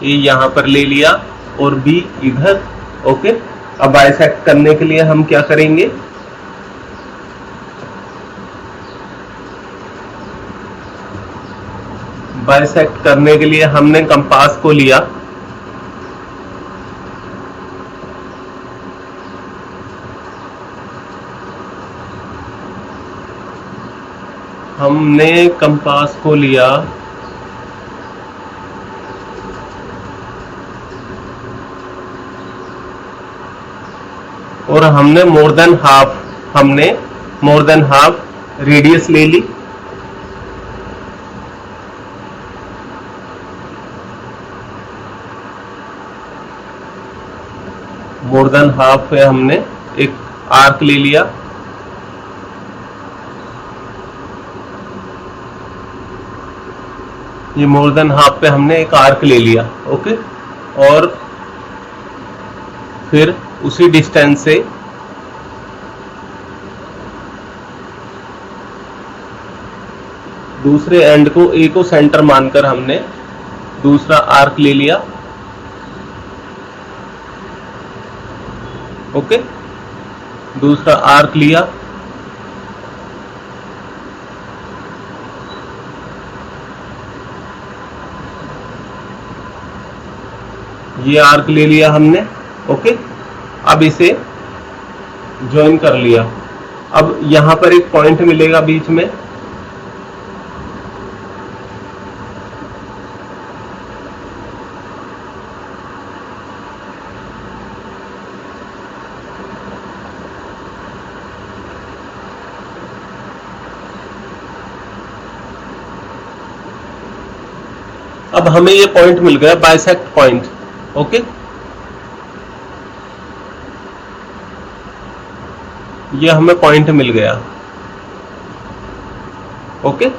ए यहाँ पर ले लिया और B इधर. ओके, अब बाइसेक्ट करने के लिए हम क्या करेंगे, बाइसेक्ट करने के लिए हमने कंपास को लिया. हमने कंपास को लिया और हमने मोर देन हाफ रेडियस ले ली. मोर देन हाफ है, हमने एक आर्क ले लिया. ये मोर देन हाफ पे हमने एक आर्क ले लिया। ओके, और फिर उसी डिस्टेंस से दूसरे एंड को ए को सेंटर मानकर हमने दूसरा आर्क ले लिया। ओके, दूसरा आर्क लिया, ये आर्क ले लिया हमने। ओके, अब इसे ज्वाइन कर लिया। अब यहां पर एक पॉइंट मिलेगा बीच में, अब हमें ये पॉइंट मिल गया, बाइसेक्ट पॉइंट। ओके, ये हमें पॉइंट मिल गया। ओके,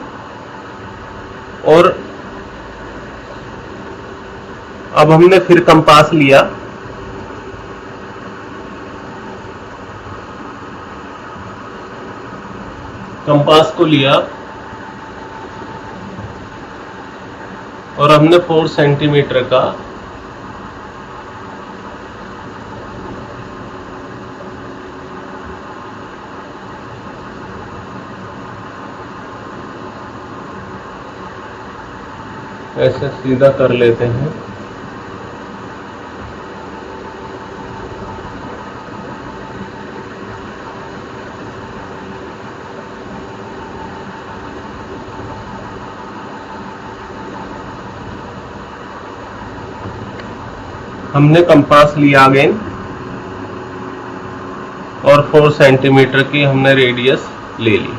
और अब हमने फिर कंपास लिया, कंपास को लिया और हमने 4 सेंटीमीटर का ऐसे सीधा कर लेते हैं। हमने कंपास लिया अगेन और 4 सेंटीमीटर की हमने रेडियस ले ली।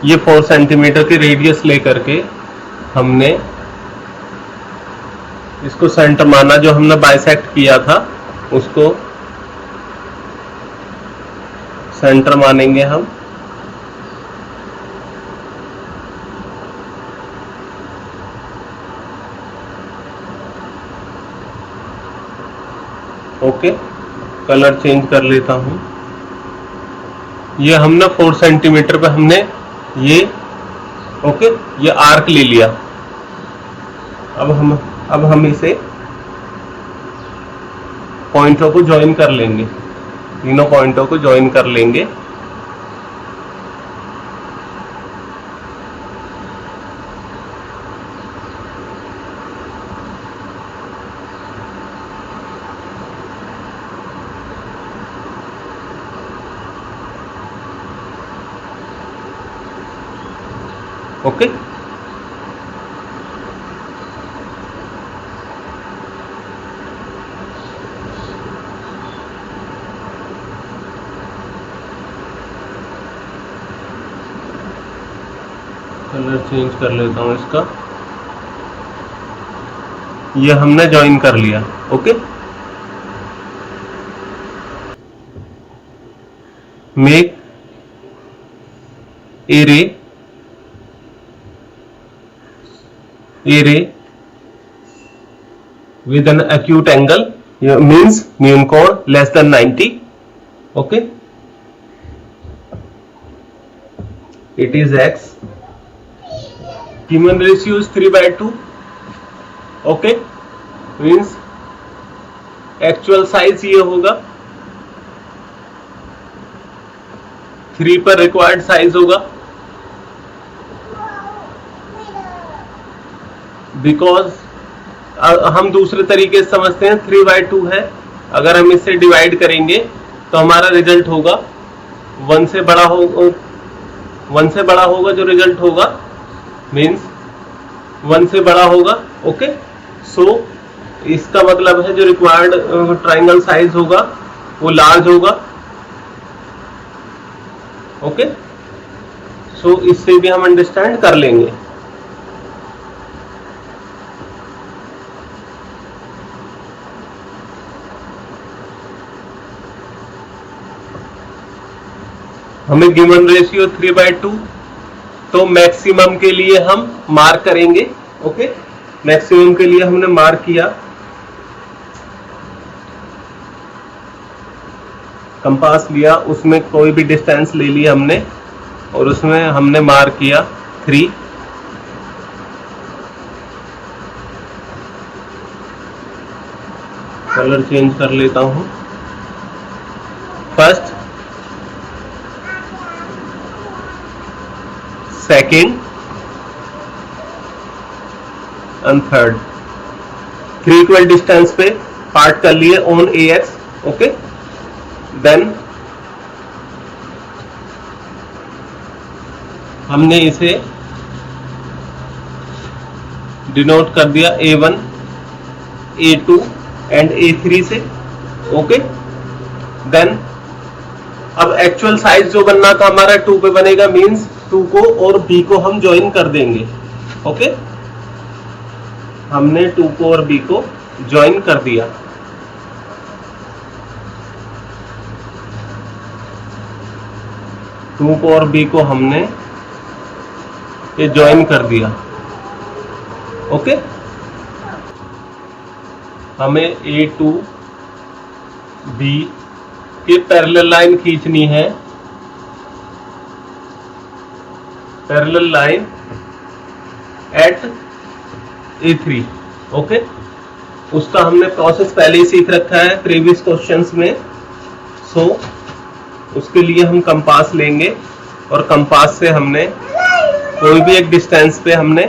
ये 4 सेंटीमीटर की रेडियस लेकर के हमने इसको सेंटर माना, जो हमने बाइसेक्ट किया था उसको सेंटर मानेंगे हम। ओके, कलर चेंज कर लेता हूं। ये हमने 4 सेंटीमीटर पे हमने ये ओके ये आर्क ले लिया। अब हम इसे पॉइंटों को ज्वाइन कर लेंगे, तीनों पॉइंटों को ज्वाइन कर लेंगे। ओके, कलर चेंज कर लेता हूं इसका। ये हमने ज्वाइन कर लिया। Okay, make a ray with an acute angle, means न्यून कोण less than 90. Okay, it is x. Human ratio is 3/2. Okay, means actual size ये होगा 3 पर रिक्वायर्ड साइज होगा, बिकॉज हम दूसरे तरीके से समझते हैं 3/2 है। अगर हम इससे डिवाइड करेंगे तो हमारा रिजल्ट होगा 1 से बड़ा होगा, 1 से बड़ा होगा जो रिजल्ट होगा, मींस 1 से बड़ा होगा। ओके, सो इसका मतलब है जो रिक्वायर्ड ट्राइंगल साइज होगा वो लार्ज होगा। ओके, सो इससे भी हम अंडरस्टैंड कर लेंगे। हमें गिवन रेशियो 3/2, तो मैक्सिमम के लिए हम मार्क करेंगे। ओके, मैक्सिमम के लिए हमने मार्क किया, कंपास लिया, उसमें कोई भी डिस्टेंस ले लिया हमने और उसमें हमने मार्क किया 3। कलर चेंज कर लेता हूं। First, second and third 3 equal distance पे पार्ट कर लिए on A X. Okay, then हमने इसे डिनोट कर दिया A1, A2 एंड A3 से। ओके, देन अब एक्चुअल साइज जो बनना था हमारा 2 पे बनेगा, मींस 2 को और B को हम ज्वाइन कर देंगे। ओके, हमने 2 को और B को ज्वाइन कर दिया। टू को और B को हमने ये ज्वाइन कर दिया। ओके, हमें A2 B की पैरेलल लाइन खींचनी है, parallel line at A3। Okay, उसका हमने प्रोसेस पहले ही सीख रखा है प्रीवियस क्वेश्चंस में। सो उसके लिए हम कंपास लेंगे और कंपास से हमने कोई भी एक डिस्टेंस पे हमने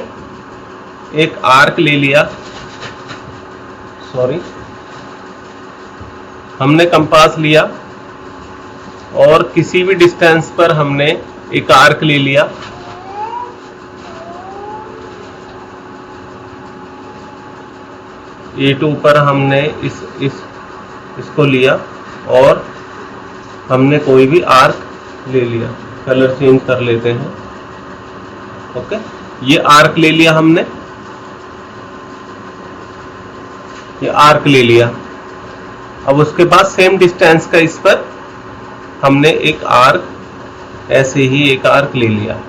एक आर्क ले लिया। सॉरी, हमने कंपास लिया और किसी भी डिस्टेंस पर हमने एक आर्क ले लिया। A2 पर हमने इसको लिया और हमने कोई भी आर्क ले लिया। कलर चेंज कर लेते हैं। ओके, ये आर्क ले लिया हमने, ये आर्क ले लिया। अब उसके बाद सेम डिस्टेंस का इस पर हमने एक आर्क, ऐसे ही एक आर्क ले लिया।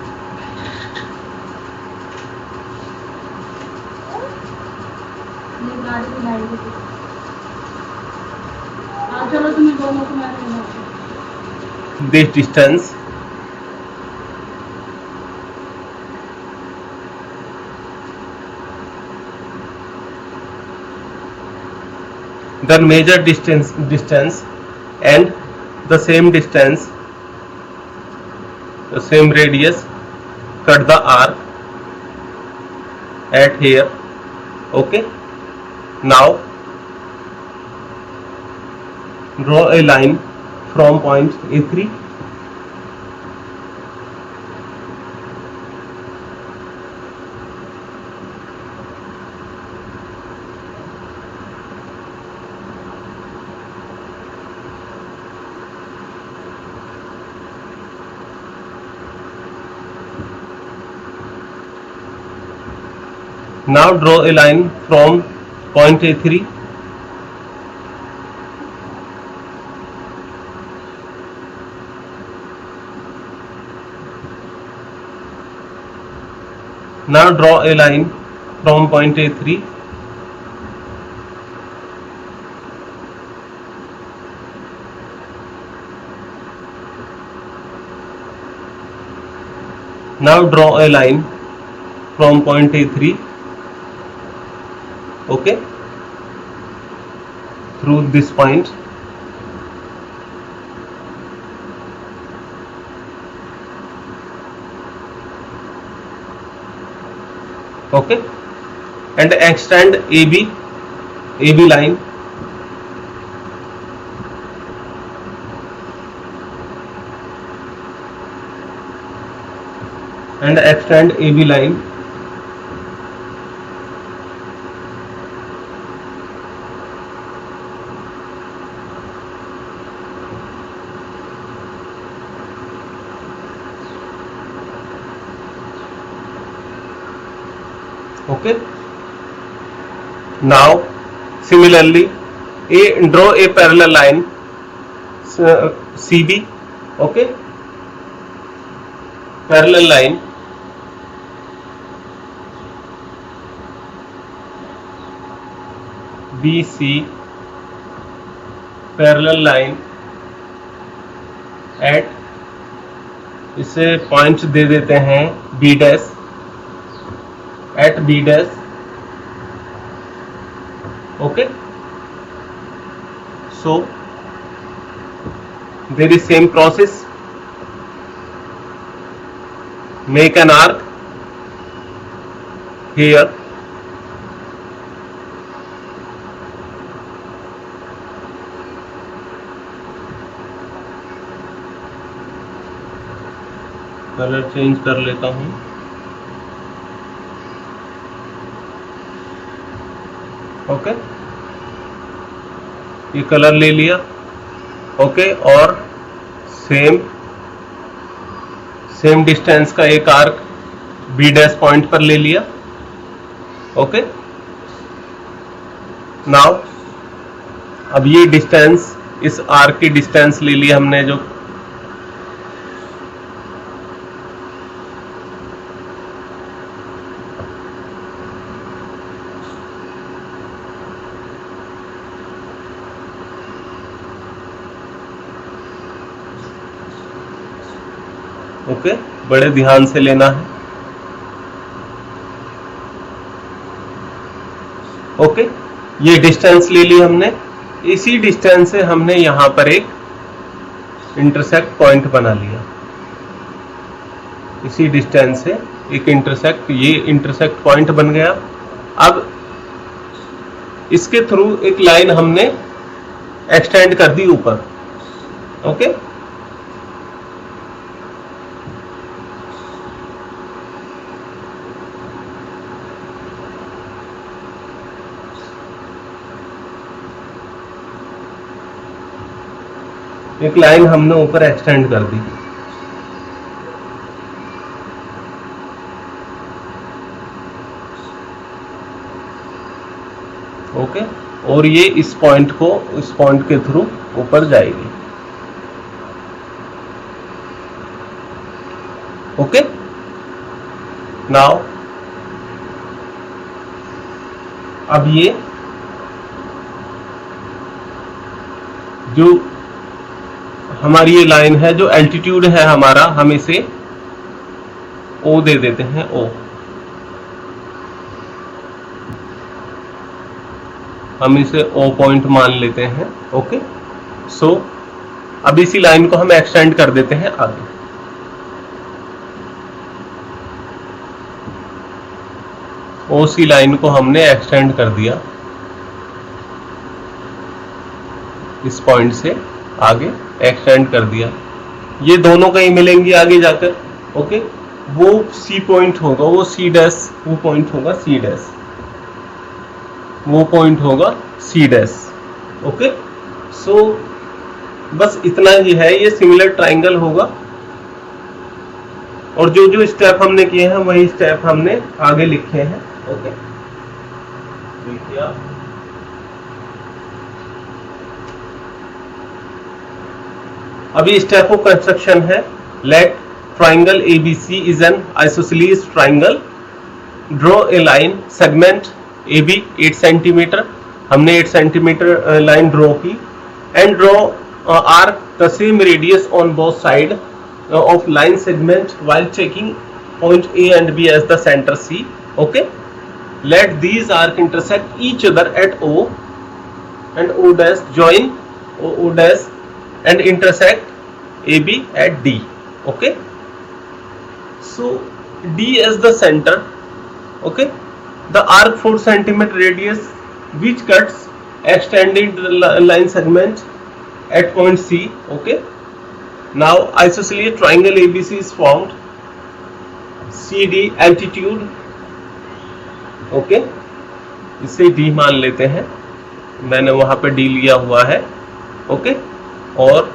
This distance then measure distance and the same distance, the same radius, cut the arc at here. Okay, now draw a line from point A3 now draw a line from point A3 now draw a line from point A3 now draw a line from point A3 okay through this point okay and extend AB line and extend AB line okay now similarly draw a parallel line CB okay parallel line BC parallel line at, इसे point दे देते हैं B dash, at B dash, okay. So there is same process, make an arc here, colour change कर लेता हूं, okay, ये colour ले लिया, okay, और सेम डिस्टेंस का एक आर्क बी डैश पॉइंट पर ले लिया, ओके। नाउ अब ये डिस्टेंस, इस आर्क की डिस्टेंस ले ली हमने, जो ओके, बड़े ध्यान से लेना है, ओके। ये डिस्टेंस ले ली हमने, इसी डिस्टेंस से हमने यहां पर एक इंटरसेक्ट पॉइंट बना लिया, इसी डिस्टेंस से एक इंटरसेक्ट, ये इंटरसेक्ट पॉइंट बन गया। अब इसके थ्रू एक लाइन हमने एक्सटेंड कर दी ऊपर, ओके। एक लाइन हमने ऊपर एक्सटेंड कर दी, ओके, और ये इस पॉइंट के थ्रू ऊपर जाएगी, ओके। नाउ अब ये जो हमारी ये लाइन है, जो एल्टीट्यूड है हमारा, हम इसे O दे देते हैं, O, हम इसे O पॉइंट मान लेते हैं, ओके। सो अब इसी लाइन को हम एक्सटेंड कर देते हैं आगे, OC लाइन को हमने एक्सटेंड कर दिया इस पॉइंट से आगे, एक्सटेंड कर दिया, ये दोनों कहीं मिलेंगी आगे जाकर, ओके। वो C पॉइंट होगा, वो C डैश, वो पॉइंट होगा C डैश, वो पॉइंट होगा C डैश, ओके। सो बस इतना ही है, ये सिमिलर ट्राइंगल होगा, और जो जो स्टेप हमने किए हैं वही स्टेप हमने आगे लिखे हैं, ओके। देखिए आप, अभी स्टेप ऑफ कंस्ट्रक्शन है। Let triangle ABC is an isosceles triangle, draw a line segment AB 8 centimetre, हमने 8 सेंटीमीटर लाइन ड्रॉ की, and draw arc the same radius on both side of line segment while checking point A and B as the center C, okay. Let these arc intersect each other at O and O dash join O dash and intersect AB at D, okay. So D as the center, okay. The arc 4 centimeter radius which cuts extending the line segment at point C, okay. Now isosceles triangle ABC is formed, CD altitude, okay, इसे D मान लेते हैं, मैंने वहां पे D लिया हुआ है, ओके, और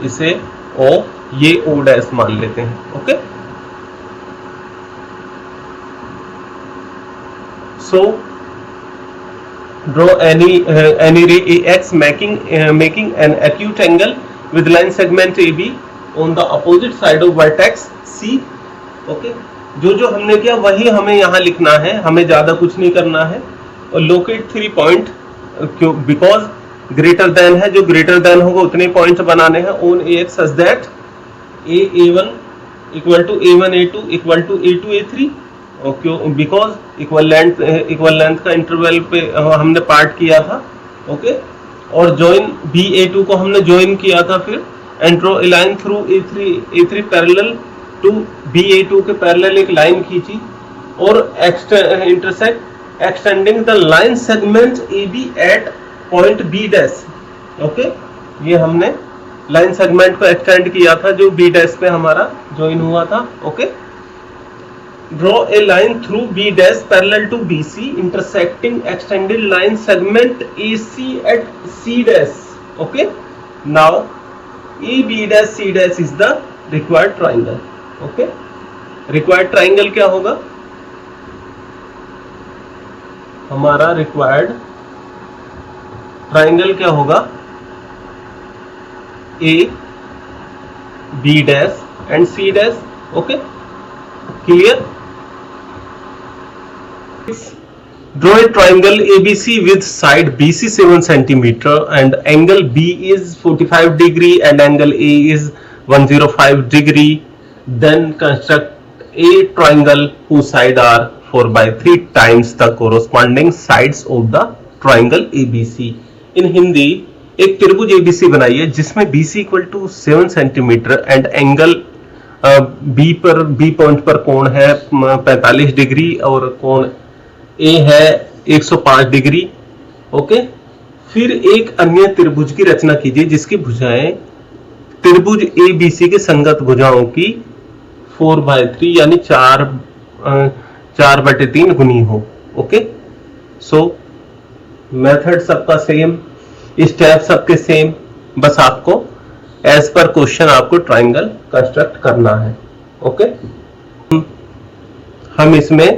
इसे O, ये O डैश मान लेते हैं, okay. So draw any ray AX making an acute angle with line segment AB on the opposite side of vertex C okay, जो जो हमने किया वही हमें यहाँ लिखना है, हमें ज्यादा कुछ नहीं करना है। और लोकेट 3 पॉइंट, क्यों, बिकॉज ग्रेटर देन है, जो ग्रेटर देन होगा उतने पॉइंट बनाने हैं on A X such that a1 equal to a1 a2 equal to a2 a3, और बिकॉज इक्वल लेंथ का इंटरवल पे हमने पार्ट किया था। ओके, और ज्वाइन ba2 को हमने ज्वाइन किया था, फिर and draw a line through a3 parallel to ba2 के पैरेलल एक लाइन खींची और intersect extending the line segment AB at point B dash. Okay, ये हमने लाइन सेगमेंट को एक्सटेंड किया था जो B डैश पे हमारा ज्वाइन हुआ था। Okay, draw a line through B dash parallel to BC intersecting extended line segment AC at C dash. Okay, now AB dash C dash is the required triangle. Okay, required triangle क्या होगा? हमारा required triangle क्या होगा? A B dash and C dash. Okay, clear? Draw a triangle ABC with side BC 7 centimeter and angle B is 45 degree and angle A is 105 degree. Then construct a triangle whose side are 4/3 times the corresponding sides of the triangle ABC. In Hindi, एक त्रिभुज ABC बनाइए जिसमें BC equal to 7 centimetre and angle B point पर कोण है 45 degree और कोण A है 105 डिग्री। ओके, फिर एक अन्य त्रिभुज की रचना कीजिए जिसकी भुजाएं त्रिभुज ABC के संगत भुजाओं की 4/3 यानी 4/3 गुनी हो। ओके, सो मेथड सबका सेम, स्टेप सबके सेम, बस आपको एज पर क्वेश्चन आपको ट्राइंगल कंस्ट्रक्ट करना है। ओके, हम इसमें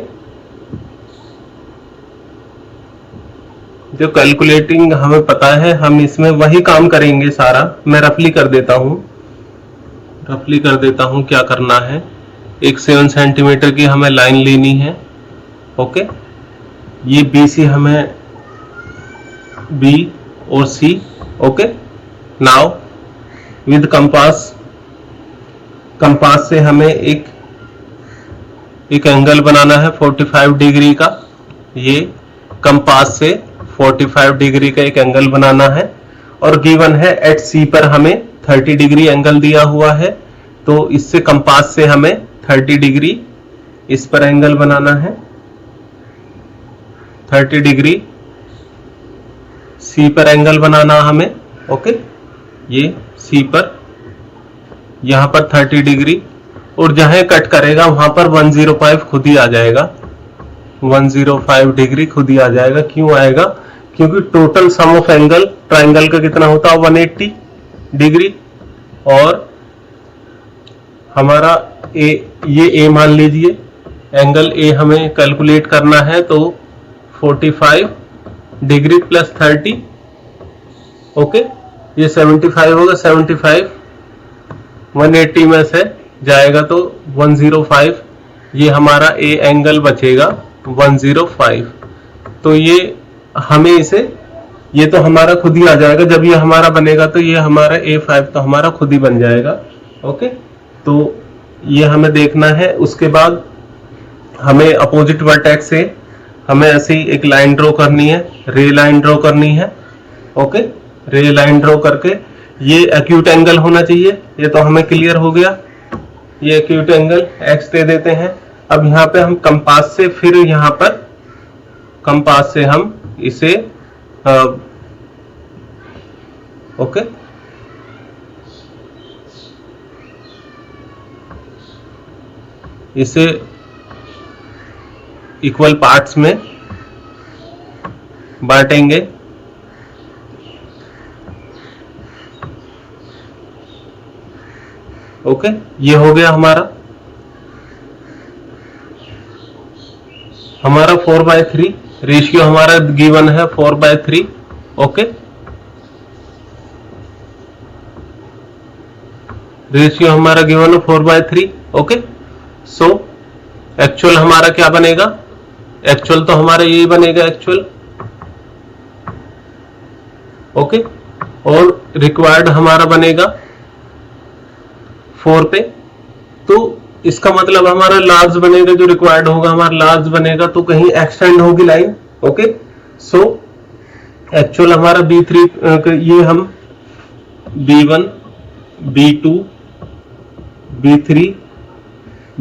जो कैलकुलेटिंग हमें पता है हम इसमें वही काम करेंगे सारा। मैं रफली कर देता हूं क्या करना है। एक 7 सेंटीमीटर की हमें लाइन लेनी है। ओके, ये BC हमें B और C। Okay, now with compass से हमें एक एंगल बनाना है 45 डिग्री का। ये कंपास से 45 डिग्री का एक एंगल बनाना है और गिवन है एट C पर हमें 30 डिग्री एंगल दिया हुआ है, तो इससे कंपास से हमें 30 डिग्री इस पर एंगल बनाना है। 30 डिग्री C पर एंगल बनाना हमें। ओके, ये C पर यहां पर 30 डिग्री और जहां कट करेगा वहां पर 105 खुद ही आ जाएगा। 105 डिग्री खुद ही आ जाएगा। क्यों आएगा? क्योंकि total sum of angle triangle का कितना होता है 180 डिग्री और हमारा ये A मान लीजिए, एंगल A हमें कैलकुलेट करना है तो 45 डिग्री प्लस 30। ओके, ये 75 होगा। 75 180 में से जाएगा तो 105, ये हमारा A एंगल बचेगा 105। तो ये हमें ये तो हमारा खुद ही आ जाएगा। जब ये हमारा बनेगा तो ये हमारा A5 तो हमारा खुद ही बन जाएगा। ओके, तो ये हमें देखना है। उसके बाद हमें अपोजिट वर्टेक्स से हमें ऐसी एक लाइन ड्रॉ करनी है, रे लाइन ड्रॉ करनी है। ओके, रे लाइन ड्रॉ करके ये एक्यूट एंगल होना चाहिए। ये तो हमें क्लियर हो गया। ये एक्यूट एंगल x दे देते हैं। अब यहाँ पे हम कंपास से फिर यहाँ पर कंपास से हम इसे ओके इसे इक्वल पार्ट्स में बांटेंगे। ओके, ये हो गया हमारा 4/3 रेशियो हमारा गिवन है 4/3। ओके, रेशियो हमारा गिवन है 4/3। ओके, सो एक्चुअल हमारा क्या बनेगा, एक्चुअल तो हमारा यही बनेगा एक्चुअल, ओके। और रिक्वायर्ड हमारा बनेगा 4 पे, तो इसका मतलब हमारा लार्ज बनेगा, जो रिक्वायर्ड होगा हमारा लार्ज बनेगा, तो कहीं एक्सटेंड होगी लाइन, ओके। सो एक्चुअल हमारा B3, ये हम B1, B2, B3,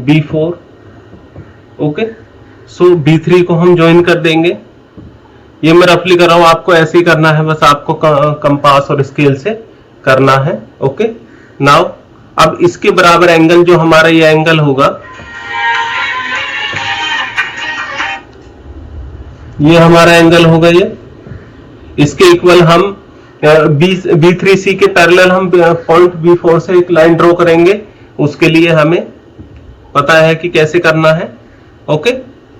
B4, okay. सो B3 को हम ज्वाइन कर देंगे, ये मैं रफली कर रहा हूं, आपको ऐसे ही करना है, बस आपको कंपास और स्केल से करना है, ओके। नाउ अब इसके बराबर एंगल जो हमारा ये एंगल होगा, ये हमारा एंगल होगा, ये इसके इक्वल हम B3C के पैरेलल हम पॉइंट B4 से एक लाइन ड्रॉ करेंगे, उसके लिए हमें पता है कि कैसे करना है, ओके।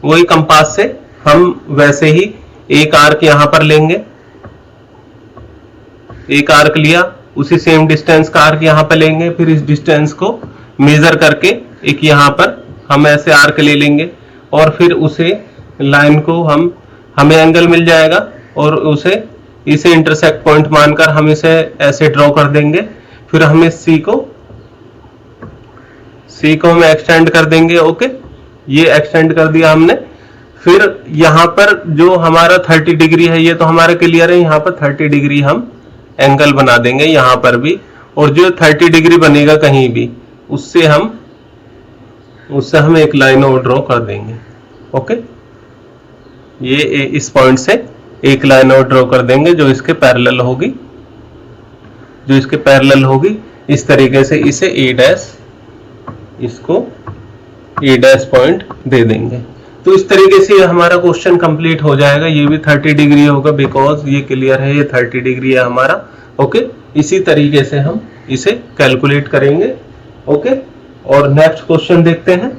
वही कंपास से हम वैसे ही एक आर्क यहां पर लेंगे, एक आर्क लिया, उसी सेम डिस्टेंस का आर्क यहां पर लेंगे, फिर इस डिस्टेंस को मेजर करके एक यहां पर हम ऐसे आर्क ले लेंगे, और फिर उसे लाइन को हमें एंगल मिल जाएगा, और उसे इसे इंटरसेक्ट पॉइंट मानकर हम इसे ऐसे ड्रॉ कर देंगे। फिर हमें सी को हम एक्सटेंड कर देंगे, ओके। ये एक्सटेंड कर दिया हमने। फिर यहां पर जो हमारा 30 डिग्री है, ये तो हमारा क्लियर है, यहां पर 30 डिग्री हम एंगल बना देंगे यहां पर भी, और जो 30 डिग्री बनेगा कहीं भी, उससे हम एक लाइन और ड्रॉ कर देंगे, ओके। ये इस पॉइंट से एक लाइन और ड्रॉ कर देंगे जो इसके पैरेलल होगी, इस तरीके से इसे इसको ए डैश पॉइंट दे देंगे। तो इस तरीके से हमारा क्वेश्चन कंप्लीट हो जाएगा। ये भी 30 डिग्री होगा, बिकॉज ये क्लियर है, ये 30 डिग्री है हमारा, ओके। इसी तरीके से हम इसे कैलकुलेट करेंगे, ओके। और नेक्स्ट क्वेश्चन देखते हैं।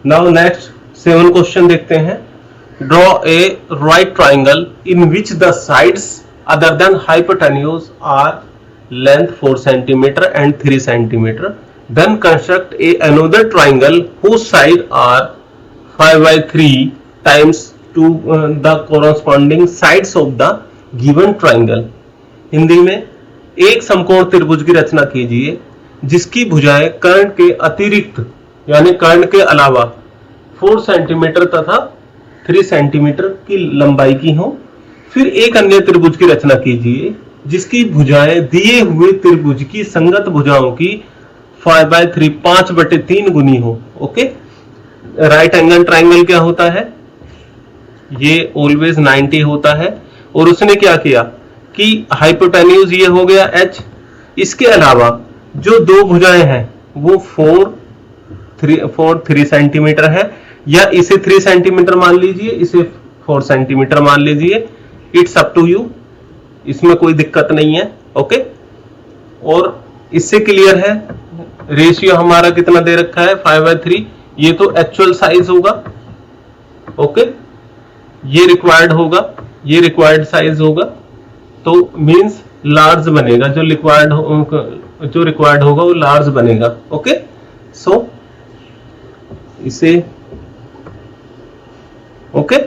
नाउ नेक्स्ट 7 क्वेश्चन देखते हैं। Draw a right triangle in which the sides other than hypotenuse are length 4 centimetre and 3 centimetre, then construct a another triangle whose side are 5/3 times to the corresponding sides of the given triangle. Hindi में, एक समकोण त्रिभुज की रचना कीजिए जिसकी भुजाएं कर्ण के अतिरिक्त यानी कर्ण के अलावा 4 सेंटीमीटर तथा 3 सेंटीमीटर की लंबाई की हो। फिर एक अन्य त्रिभुज की रचना कीजिए जिसकी भुजाएं दिए हुए त्रिभुज की संगत भुजाओं की 5/3 5/3 गुनी हो, ओके। राइट एंगल ट्राइंगल क्या होता है, ये ऑलवेज 90 होता है। और उसने क्या किया कि हाइपोटेन्यूज ये हो गया h, इसके अलावा जो दो भुजाएं हैं वो 3 सेंटीमीटर है, या इसे 3 सेंटीमीटर मान लीजिए, इसे 4 सेंटीमीटर मान लीजिए, इट्स अप टू यू, इसमें कोई दिक्कत नहीं है, ओके। और इससे क्लियर है, रेशियो हमारा कितना दे रखा है 5/3, ये तो एक्चुअल साइज होगा, ओके। ये रिक्वायर्ड होगा, ये रिक्वायर्ड साइज होगा, तो मींस लार्ज बनेगा, जो रिक्वायर्ड होगा वो लार्ज बनेगा, ओके। सो इसे ओके,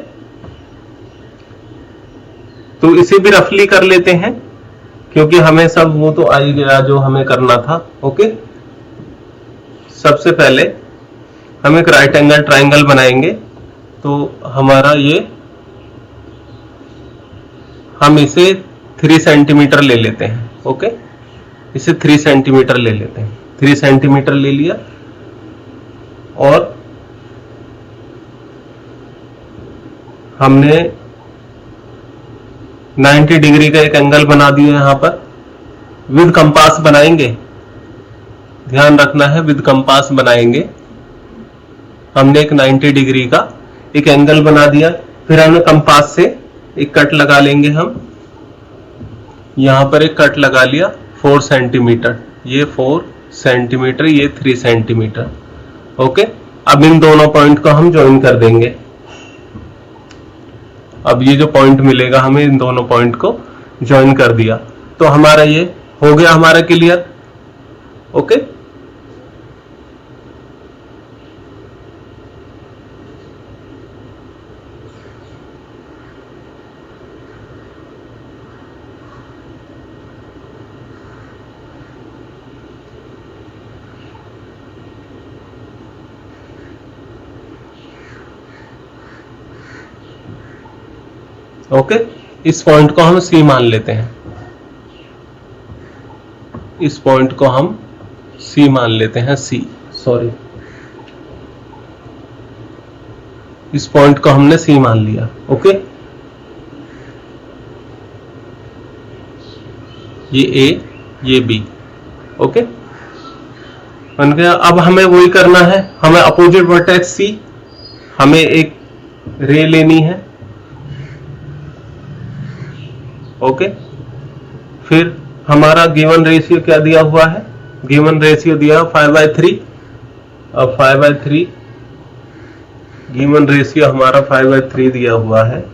तो इसे भी रफली कर लेते हैं क्योंकि हमें सब वो तो आ ही गया जो हमें करना था, ओके। सबसे पहले हम एक राइट एंगल ट्राइंगल बनाएंगे, तो हमारा ये हम इसे 3 सेंटीमीटर ले लेते हैं, ओके। इसे 3 सेंटीमीटर ले लेते हैं, 3 सेंटीमीटर ले लिया, और हमने 90 डिग्री का एक एंगल बना दिया यहां पर। विद कंपास बनाएंगे, ध्यान रखना है, विद कंपास बनाएंगे। हमने एक 90 डिग्री का एक एंगल बना दिया, फिर हमने कंपास से एक कट लगा लेंगे। हम यहां पर एक कट लगा लिया 4 सेंटीमीटर, ये 4 सेंटीमीटर, ये 3 सेंटीमीटर, ओके। अब इन दोनों पॉइंट को हम ज्वाइन कर देंगे। अब ये जो पॉइंट मिलेगा हमें, इन दोनों पॉइंट को ज्वाइन कर दिया तो हमारा ये हो गया हमारा क्लियर। ओके, ओके, इस पॉइंट को हम सी मान लेते हैं, इस पॉइंट को हम सी मान लेते हैं, सी, सॉरी, इस पॉइंट को हमने सी मान लिया। ओके, ये ए, ये बी। ओके, बन गया। अब हमें वही करना है, हमें अपोजिट वर्टेक्स सी, हमें एक रे लेनी है। ओके, फिर हमारा गिवन रेशियो क्या दिया हुआ है, गिवन रेशियो दिया 5/3। अब 5/3 गिवन रेशियो हमारा 5/3 दिया हुआ है,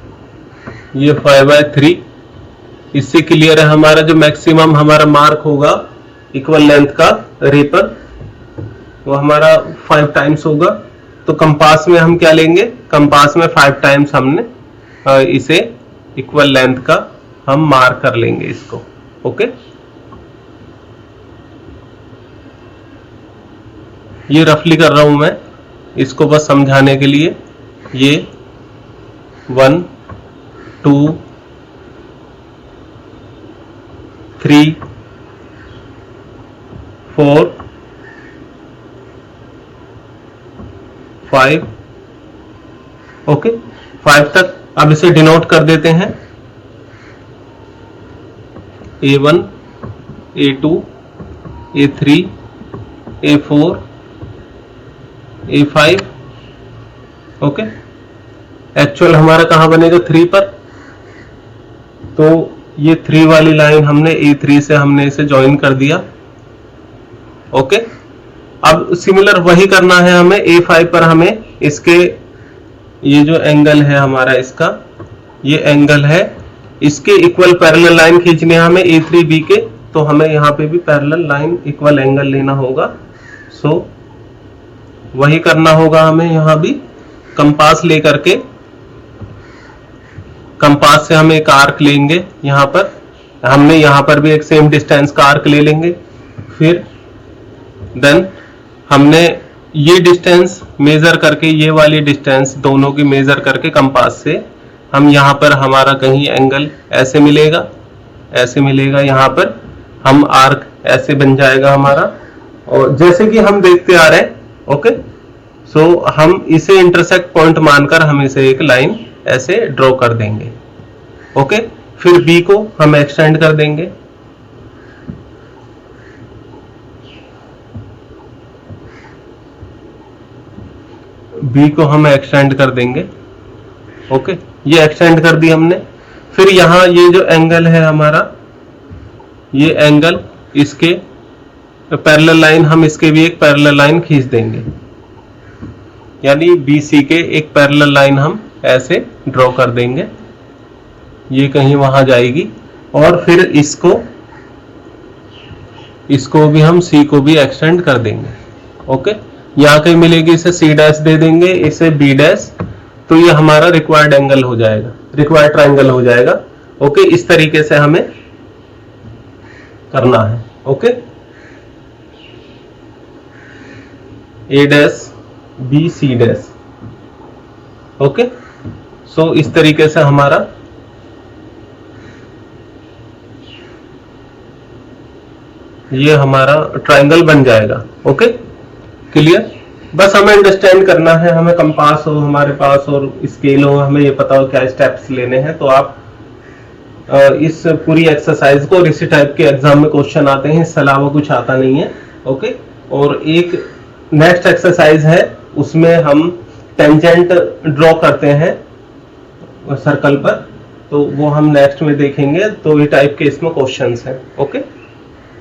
ये 5/3। इससे क्लियर है हमारा जो मैक्सिमम हमारा मार्क होगा इक्वल लेंथ का रे पर, वो हमारा 5 टाइम्स होगा। तो कंपास में हम क्या लेंगे, कंपास में 5 टाइम्स हमने इसे इक्वल लेंथ का हम मार्क कर लेंगे इसको। ओके, ये रफली कर रहा हूं मैं इसको बस समझाने के लिए। ये 1 2 3 4 5। ओके, 5 तक। अब इसे डिनोट कर देते हैं, A1 A2 A3 A4 A5। Okay, actual हमारा कहां बनेगा 3 पर, तो ये 3 वाली लाइन हमने A3 से हमने इसे ज्वाइन कर दिया। ओके, अब सिमिलर वही करना है हमें A5 पर, हमें इसके ये जो एंगल है हमारा, इसका ये एंगल है, इसके इक्वल पैरेलल लाइन खींचने हमें A3B के, तो हमें यहाँ पे भी पैरेलल लाइन इक्वल एंगल लेना होगा। सो वही करना होगा हमें यहाँ भी, कंपास लेकर के, कंपास से हम एक आर्क लेंगे, यहाँ पर हमने यहाँ पर भी एक सेम डिस्टेंस का आर्क ले लेंगे। फिर देन हमने ये डिस्टेंस मेजर करके, ये वाली डिस्टेंस दोनों की मेजर करके कंपास से हम यहाँ पर हमारा कहीं एंगल ऐसे मिलेगा, ऐसे मिलेगा, यहाँ पर हम आर्क ऐसे बन जाएगा हमारा, और जैसे कि हम देखते आ रहे हैं। ओके, सो हम इसे इंटरसेक्ट पॉइंट मानकर हम इसे एक लाइन ऐसे ड्रॉ कर देंगे। ओके, फिर बी को हम एक्सटेंड कर देंगे, बी को हम एक्सटेंड कर देंगे। ओके, ये एक्सटेंड कर दी हमने। फिर यहाँ ये जो एंगल है हमारा, ये एंगल, इसके पैरेलल लाइन, हम इसके भी एक पैरेलल लाइन खींच देंगे, यानी BC के एक पैरेलल लाइन हम ऐसे ड्रॉ कर देंगे, ये कहीं वहां जाएगी। और फिर इसको भी हम C को भी एक्सटेंड कर देंगे। ओके, यहाँ कहीं मिलेगी, इसे C' दे देंगे, इसे B', तो ये हमारा रिक्वायर्ड एंगल हो जाएगा, रिक्वायर्ड ट्रायंगल हो जाएगा। ओके, इस तरीके से हमें करना है। Okay, A' B C'। Okay, so इस तरीके से हमारा ये हमारा ट्रायंगल बन जाएगा। Okay, clear. बस हमें अंडरस्टैंड करना है, हमें कंपास हो हमारे पास और स्केल हो, हमें ये पता हो क्या स्टेप्स लेने हैं, तो आप इस पूरी एक्सरसाइज को, और इसी टाइप के एग्जाम में क्वेश्चन आते हैं, इसके अलावा कुछ आता नहीं है। ओके, और एक नेक्स्ट एक्सरसाइज है, उसमें हम टेंजेंट ड्रॉ करते हैं सर्कल पर, तो वो हम नेक्स्ट में देखेंगे। तो ये टाइप के इसमें क्वेश्चंस हैं। ओके।